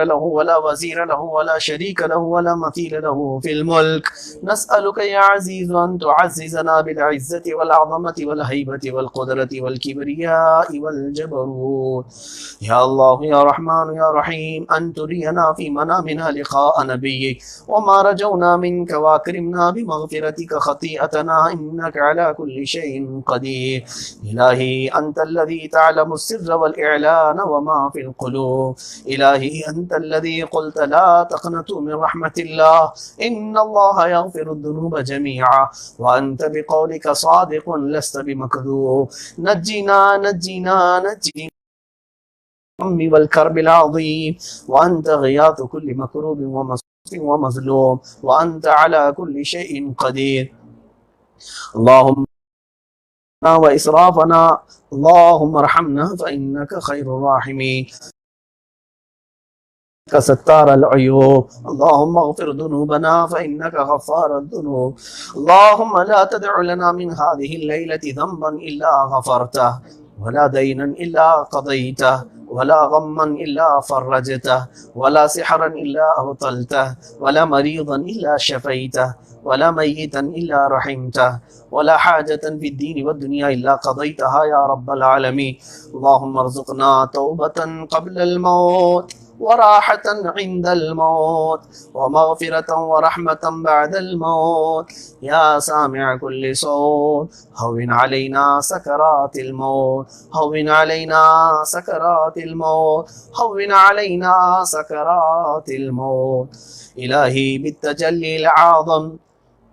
[SPEAKER 1] له ولا وزیر له ولا شریک له ولا مثیل له فی الملک۔ نسألك یا عزیز ان تعززنا بالعزة والعظمة والہیبة والقدرة والکبریاء والجبروت۔ یا اللہ یا رحمان یا رحیم، ان ترينا في منامنا لقاء نبيك وما رجونا منك واكرمنا بمغفرتك خطيئتنا إنك على كل شيء قدير۔ إلهي أنت الذي تعلم السر والإعلان وما في القلوب، إلهي أنت الذي قلت لا تقنطوا من رحمة الله إن الله يغفر الذنوب جميعا وأنت بقولك صادق لست بمكذوب۔ نجنا نجنا نجنا والكرب العظيم، وأنت غياث كل مكروب ومظلوم، وأنت على كل شيء قدير۔ اللهم وإسرافنا اللهم ارحمنا فإنك خير الراحمين، ستار العيوب، اللهم اغفر ذنوبنا فإنك غفار الذنوب، اللهم لا تدع لنا من هذه الليلة ذنبا إلا غفرته ولا دينا إلا قضيته ولا غما إلا فرجته ولا سحرا إلا أبطلته ولا مريضا إلا شفيته ولا ميتا إلا رحمته ولا حاجة في الدين والدنيا إلا قضيتها يا رب العالمين. اللهم ارزقنا توبة قبل الموت وراحة عند الموت ومغفرة ورحمة بعد الموت. يا سامع كل صوت هون علينا سكرات الموت، هون علينا سكرات الموت، هون علينا سكرات الموت. إلهي بالتجلي الأعظم،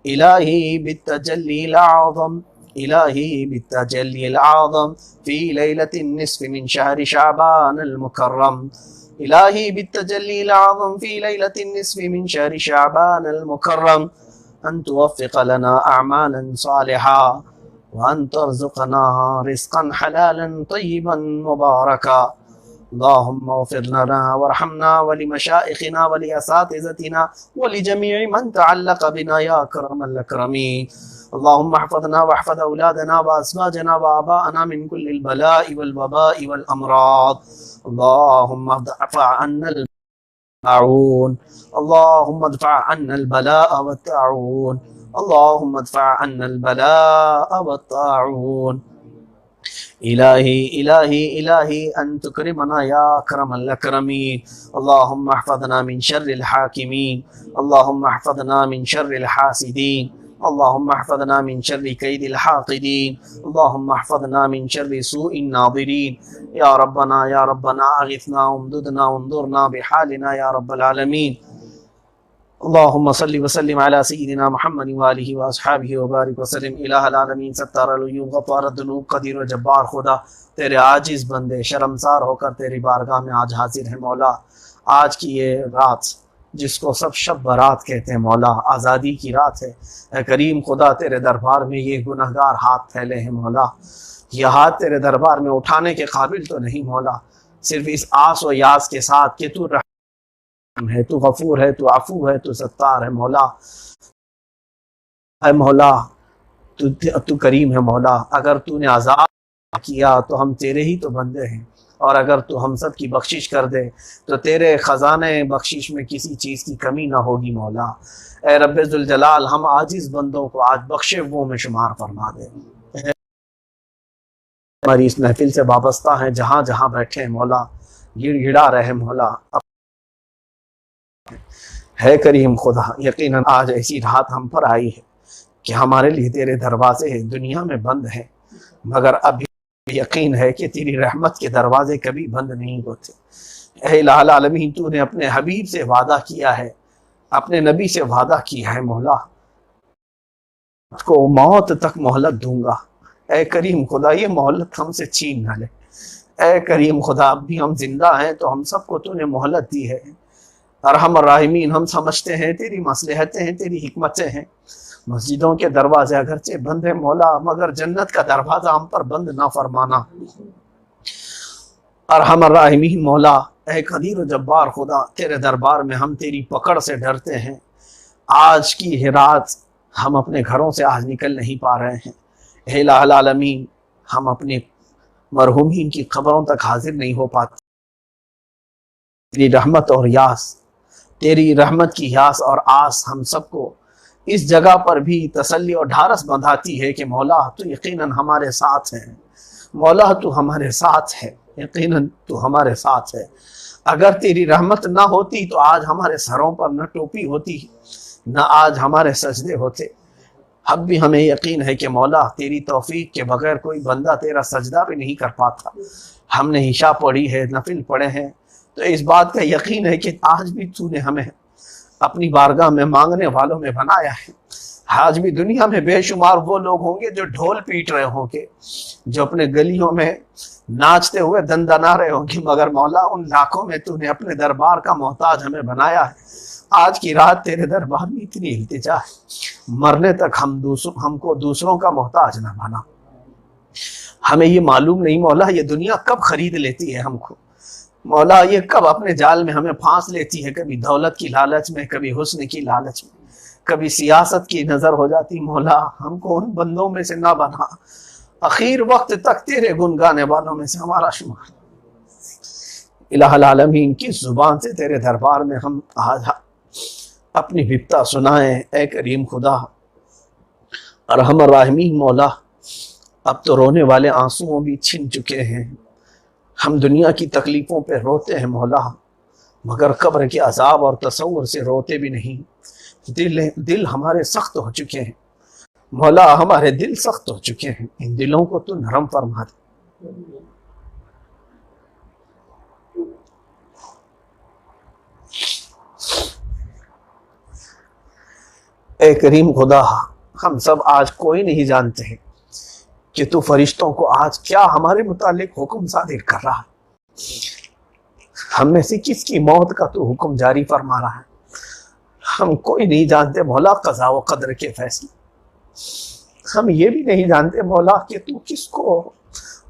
[SPEAKER 1] إلهي بالتجلي الأعظم، إلهي بالتجلي الأعظم في ليلة النصف من شهر شعبان المكرم، إلهي بالتجلي الأعظم في ليلة النصف من شهر شعبان المكرم، أن توفق لنا أعمالا صالحة وأن ترزقنا رزقا حلالا طيبا مباركا. اللهم اغفر لنا وارحمنا ولمشائخنا ولأساتذتنا ولجميع من تعلق بنا يا أكرم الأكرمين. اللهم احفظنا واحفظ أولادنا وأزواجنا وآباءنا من كل البلاء والوباء والأمراض. اللهم ادفع عنا الطاعون، اللهم ادفع عنا البلاء والطاعون، اللهم ادفع عنا البلاء والطاعون. إلهي إلهي إلهي أن تكرمنا يا أكرم الأكرمين. اللهم احفظنا من شر الحاكمين، اللهم احفظنا من شر الحاسدين، اللهم احفظنا من شر كيد الحاقدين، اللهم احفظنا من شر سوء الناظرين. يا ربنا يا ربنا أغثنا وامددنا وانظرنا بحالنا يا رب العالمين. اللهم صل وسلم على سيدنا محمد وآلہ واصحابہ وبارک وسلم. الہ العالمین ستار العیوب غفار الذنوب قدیر و جبار خدا، تیرے عاجز بندے شرمسار ہو کر تیری بارگاہ میں آج حاضر ہیں مولا. آج کی یہ رات جس کو سب شب برات کہتے ہیں مولا، آزادی کی رات ہے. اے کریم خدا، تیرے دربار میں یہ گنہگار ہاتھ پھیلے ہیں مولا. یہ ہاتھ تیرے دربار میں اٹھانے کے قابل تو نہیں مولا، صرف اس آس و یاس کے ساتھ کہ تو ہے، تو غفور ہے، تو عفو ہے، تو ستار ہے مولا. اے مولا تو کریم ہے مولا. اگر تو نے عذاب کیا تو ہم تیرے ہی تو بندے ہیں، اور اگر تو ہم سب کی بخشش کر دے تو تیرے خزانے بخشش میں کسی چیز کی کمی نہ ہوگی مولا. اے رب ذوالجلال، ہم عاجز بندوں کو آج بخشے وہ میں شمار فرما دے. ہماری اس محفل سے وابستہ ہیں جہاں جہاں بیٹھے ہیں مولا، گڑ گڑا رہے مولا. ہے کریم خدا، یقیناً آج ایسی رات ہم پر آئی ہے کہ ہمارے لیے تیرے دروازے دنیا میں بند ہیں، مگر اب یقین ہے کہ تیری رحمت کے دروازے کبھی بند نہیں ہوتے. اے الہ العالمین، تو نے اپنے حبیب سے وعدہ کیا ہے، اپنے نبی سے وعدہ کیا ہے مولا، کو موت تک مہلت دوں گا. اے کریم خدا، یہ مہلت ہم سے چھین نہ لے. اے کریم خدا، اب بھی ہم زندہ ہیں تو ہم سب کو تو نے مہلت دی ہے. ارحم الراحمین، ہم سمجھتے ہیں تیری مصلحتیں ہیں، تیری حکمتیں ہیں. مسجدوں کے دروازے اگرچہ بند ہیں مولا، مگر جنت کا دروازہ ہم پر بند نہ فرمانا. ارحم الراحمین مولا، اے قدیر و جبار خدا، تیرے دربار میں ہم تیری پکڑ سے ڈرتے ہیں. آج کی یہ رات ہم اپنے گھروں سے آج نکل نہیں پا رہے ہیں. اے الہ العالمین، ہم اپنے مرحومین کی قبروں تک حاضر نہیں ہو پاتے. تیری رحمت اور یاس، تیری رحمت کی یاس اور آس ہم سب کو اس جگہ پر بھی تسلی اور ڈھارس بندھاتی ہے کہ مولا تو یقیناً ہمارے ساتھ ہے. مولا تو ہمارے ساتھ ہے، یقیناً تو ہمارے ساتھ ہے. اگر تیری رحمت نہ ہوتی تو آج ہمارے سروں پر نہ ٹوپی ہوتی، نہ آج ہمارے سجدے ہوتے. اب بھی ہمیں یقین ہے کہ مولا تیری توفیق کے بغیر کوئی بندہ تیرا سجدہ بھی نہیں کر پاتا. ہم نے عشاء پڑھی ہے، نفل پڑھے ہیں، تو اس بات کا یقین ہے کہ آج بھی تو نے ہمیں اپنی بارگاہ میں مانگنے والوں میں بنایا ہے. آج بھی دنیا میں بے شمار وہ لوگ ہوں گے جو ڈھول پیٹ رہے ہوں گے، جو اپنے گلیوں میں ناچتے ہوئے دندنا رہے ہوں گے، مگر مولا ان لاکھوں میں تو نے اپنے دربار کا محتاج ہمیں بنایا ہے. آج کی رات تیرے دربار میں اتنی التجا ہے، مرنے تک ہم کو دوسروں کا محتاج نہ بنا. ہمیں یہ معلوم نہیں مولا یہ دنیا کب خرید لیتی ہے ہم کو. مولا یہ کب اپنے جال میں ہمیں پھانس لیتی ہے، کبھی دولت کی لالچ میں، کبھی حسن کی لالچ میں، کبھی سیاست کی نظر ہو جاتی. مولا ہم کو ان بندوں میں سے نہ بنا، اخیر وقت تک تیرے گن گانے والوں میں سے ہمارا شمار. الہ العالمین کی زبان سے تیرے دربار میں ہم آج اپنی بپتا سنائیں۔ اے کریم خدا ارحم الراحمین مولا، اب تو رونے والے آنسوؤں بھی چھن چکے ہیں۔ ہم دنیا کی تکلیفوں پہ روتے ہیں مولا، مگر قبر کے عذاب اور تصور سے روتے بھی نہیں۔ دل ہمارے سخت ہو چکے ہیں مولا، ہمارے دل سخت ہو چکے ہیں، ان دلوں کو تو نرم فرما دے۔ اے کریم خدا، ہم سب آج کوئی نہیں جانتے ہیں کہ تو فرشتوں کو آج کیا ہمارے متعلق حکم صادر کر رہا ہے، ہم میں سے کس کی موت کا تو حکم جاری فرما رہا ہے۔ ہم کوئی نہیں جانتے مولا قضا و قدر کے فیصلے، ہم یہ بھی نہیں جانتے مولا کہ تو کس کو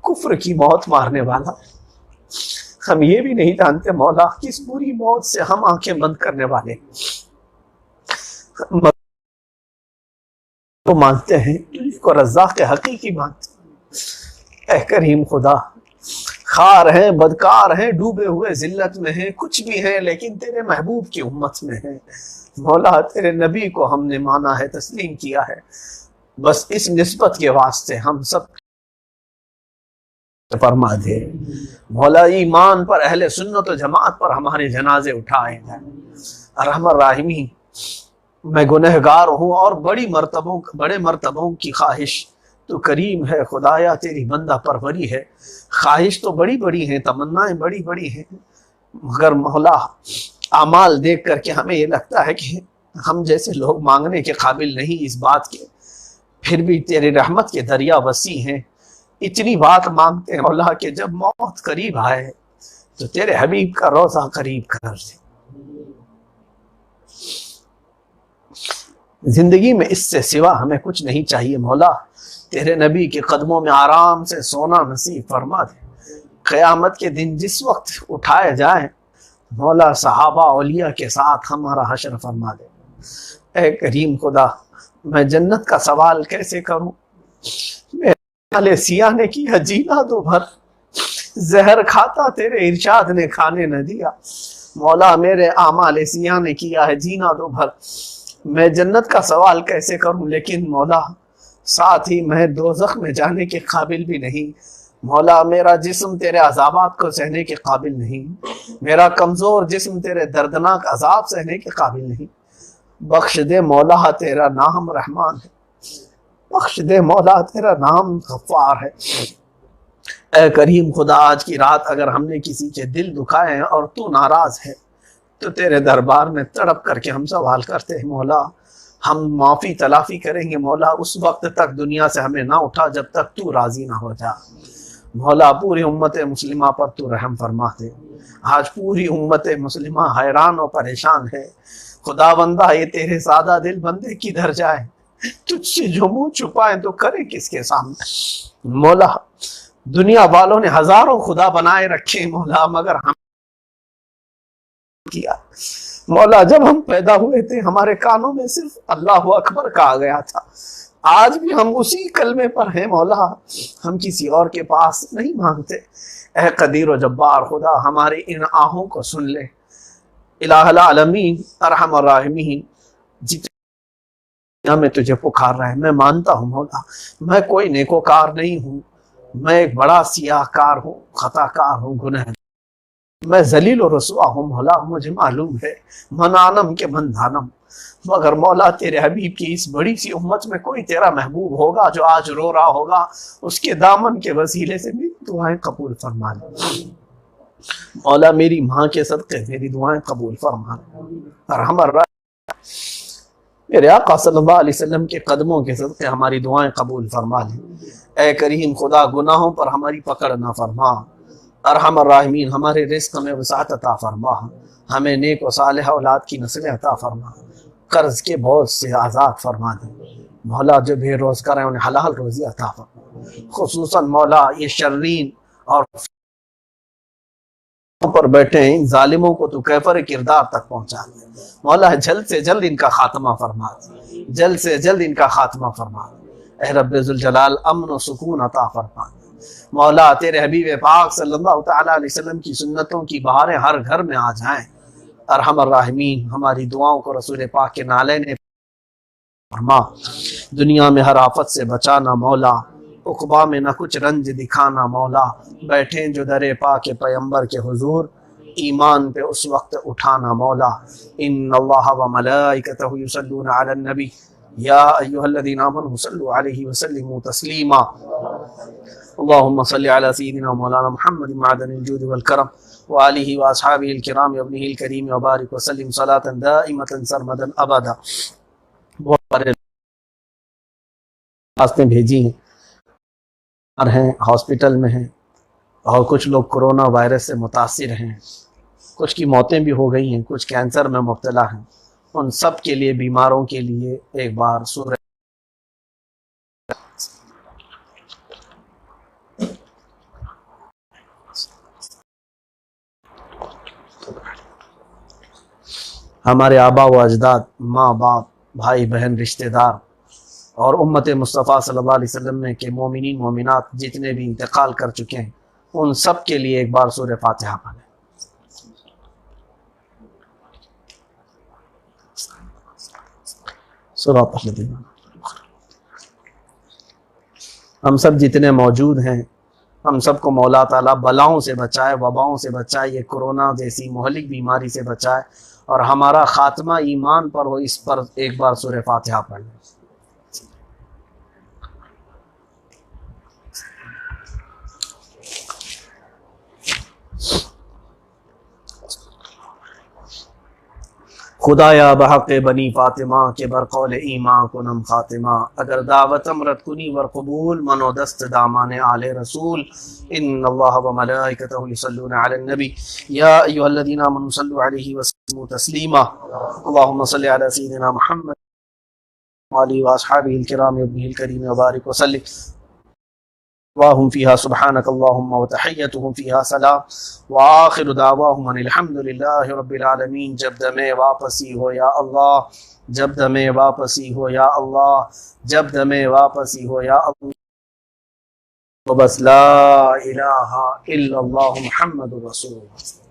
[SPEAKER 1] کفر کی موت مارنے والا، ہم یہ بھی نہیں جانتے مولا کس بری موت سے ہم آنکھیں بند کرنے والے۔ تو مانتے ہیں کو رزاق کے حقیقی مانتے ہیں۔ اے کریم خدا، خار ہیں، بدکار ہیں، ڈوبے ہوئے ذلت میں ہیں، کچھ بھی ہیں لیکن تیرے محبوب کی امت میں ہیں مولا۔ تیرے نبی کو ہم نے مانا ہے، تسلیم کیا ہے، بس اس نسبت کے واسطے ہم سب فرما دے مولا۔ ایمان پر، اہل سنت و جماعت پر ہمارے جنازے اٹھائے جائیں۔ ارحم الراحمین، میں گنہگار ہوں اور بڑے مرتبوں کی خواہش، تو کریم ہے خدایا، تیری بندہ پروری ہے، خواہش تو بڑی بڑی ہیں، تمنائیں بڑی بڑی ہیں، مگر مولا اعمال دیکھ کر کے ہمیں یہ لگتا ہے کہ ہم جیسے لوگ مانگنے کے قابل نہیں اس بات کے، پھر بھی تیری رحمت کے دریا وسیع ہیں، اتنی بات مانگتے ہیں مولا کہ جب موت قریب آئے تو تیرے حبیب کا روضہ قریب کر دے۔ زندگی میں اس سے سوا ہمیں کچھ نہیں چاہیے مولا، تیرے نبی کے قدموں میں آرام سے سونا نصیب فرما دے۔ قیامت کے دن جس وقت اٹھائے جائیں مولا، صحابہ اولیاء کے ساتھ ہمارا حشر فرما دے۔ اے کریم خدا، میں جنت کا سوال کیسے کروں، میرے سیاہ نے کیا جینا دو بھر، زہر کھاتا تیرے ارشاد نے کھانے نہ دیا مولا، میرے اعمال سیاہ نے کیا ہے جینا دو بھر، میں جنت کا سوال کیسے کروں، لیکن مولا ساتھ ہی میں دوزخ میں جانے کے قابل بھی نہیں مولا، میرا جسم تیرے عذابات کو سہنے کے قابل نہیں، میرا کمزور جسم تیرے دردناک عذاب سہنے کے قابل نہیں، بخش دے مولا، تیرا نام رحمان ہے، بخش دے مولا، تیرا نام غفار ہے۔ اے کریم خدا، آج کی رات اگر ہم نے کسی کے دل دکھائے ہیں اور تو ناراض ہے تو تیرے دربار میں تڑپ کر کے ہم سوال کرتے ہیں مولا، ہم معافی تلافی کریں گے مولا، اس وقت تک دنیا سے ہمیں نہ اٹھا جب تک تو راضی نہ ہو جا مولا۔ پوری امت مسلمہ پر تو رحم فرما دے، آج پوری امت مسلمہ حیران و پریشان ہے خدا بندہ، یہ تیرے سادہ دل بندے کدھر جائیں، تجھ سے جو منہ چھپائیں تو کریں کس کے سامنے مولا۔ دنیا والوں نے ہزاروں خدا بنائے رکھے مولا، مگر ہم کیا مولا، جب ہم پیدا ہوئے تھے ہمارے کانوں میں صرف اللہ اکبر کہا گیا تھا، آج بھی ہم اسی کلمے پر ہیں مولا، ہم کسی اور کے پاس نہیں مانگتے۔ اے قدیر و جبار خدا، ہمارے ان آہوں کو سن لے، الہ العالمین ارحم الراحمین، جتنا میں تجھے پکار رہا ہے، میں مانتا ہوں مولا میں کوئی نیکوکار نہیں ہوں، میں ایک بڑا سیاہ کار ہوں، خطا کار ہوں، گناہ، میں ذلیل و رسوا ہوں مولا، مجھے معلوم ہے، من آنم کے من دھانم، مگر مولا تیرے حبیب کی اس بڑی سی امت میں کوئی تیرا محبوب ہوگا جو آج رو رہا ہوگا، اس کے دامن کے وسیلے سے میری دعائیں قبول فرما لے مولا، میری ماں کے صدقے میری دعائیں قبول فرما لے، ارحم الراحمین، میرے آقا صلی اللہ علیہ وسلم کے قدموں کے صدقے ہماری دعائیں قبول فرما لے۔ اے کریم خدا، گناہوں پر ہماری پکڑ نہ فرما، ارحم الراحمین ہمارے رزق میں وسعت عطا فرما، ہمیں نیک و صالح اولاد کی نسلیں عطا فرما، قرض کے بوجھ سے آزاد فرما دے مولا، جو بے روزگار ہیں انہیں حلال روزی عطا فرما، خصوصاً مولا یہ شرین اور پر بیٹھے ہیں ان ظالموں کو تو کیفر کردار تک پہنچا دے مولا، جلد سے جلد ان کا خاتمہ فرما دے، جلد سے جلد ان کا خاتمہ فرما دے، اے رب ذوالجلال امن و سکون عطا فرما دے، مولا تیرے حبیب پاک صلی اللہ تعالیٰ علیہ وسلم کی سنتوں کی بہاریں ہر گھر میں آ جائیں۔ ارحم الراحمین، ہماری دعاؤں کو رسول پاک کے نالے نے فرما، دنیا میں ہر آفت سے بچانا مولا، عقبہ میں نہ کچھ رنج دکھانا مولا، بیٹھیں جو در پاک پیمبر کے حضور، ایمان پہ اس وقت اٹھانا مولا۔ ان اللہ و ملائکتہ یصلون علی النبی یا ایہا الذین آمنوا صلوا علیہ وسلموا تسلیما۔ اللہم صلی علی سیدنا مولانا محمد معدن الجود والکرم وآلہ واصحابہ الکرام وابنہ الکریم وبارک وسلم صلاۃ دائمۃ سرمدا ابدا۔ بہت سارے راستیں بھیجی ہیں ہاسپٹل میں ہیں، اور کچھ لوگ کرونا وائرس سے متاثر ہیں، کچھ کی موتیں بھی ہو گئی ہیں، کچھ کینسر میں مبتلا ہیں۔ ان سب کے لیے، بیماروں کے لیے ایک بار سورہ ہمارے آبا و اجداد، ماں باپ، بھائی بہن، رشتہ دار اور امت مصطفیٰ صلی اللہ علیہ وسلم میں کے مومنین مومنات جتنے بھی انتقال کر چکے ہیں، ان سب کے لیے ایک بار سورہ فاتحہ پڑھیں۔ صراط الذین، ہم سب جتنے موجود ہیں، ہم سب کو مولا تعالیٰ بلاؤں سے بچائے، وباؤں سے بچائے، یہ کرونا جیسی مہلک بیماری سے بچائے، اور ہمارا خاتمہ ایمان پر ہو۔ اس پر ایک بار سورہ فاتحہ پڑھ لیں۔ خدایا بحق بنی فاطمہ کے برقول ایمان کنم خاتمہ، اگر دعوت امرت کنی ور قبول، منو دست دامان آل رسول۔ ان اللہ و ملائکتہ یصلون علی النبی یا ایہا الذین آمنوا صلوا علیہ وسلموا تسلیما۔ اللہم صلی علی سیدنا محمد وآلہ واصحابہ الکرام وابنہ الکریم وبارک وسلم۔ دعواہم فیہا سبحانک اللہم وتحیتہم فیہا سلام وآخر دعواہم ان الحمد للہ رب العالمین۔ جب دمِ واپسی ہو یا اللہ، جب دمِ واپسی ہو یا اللہ، جب دمِ واپسی ہو یا اللہ، بس لا الہ الا اللہ محمد رسول اللہ۔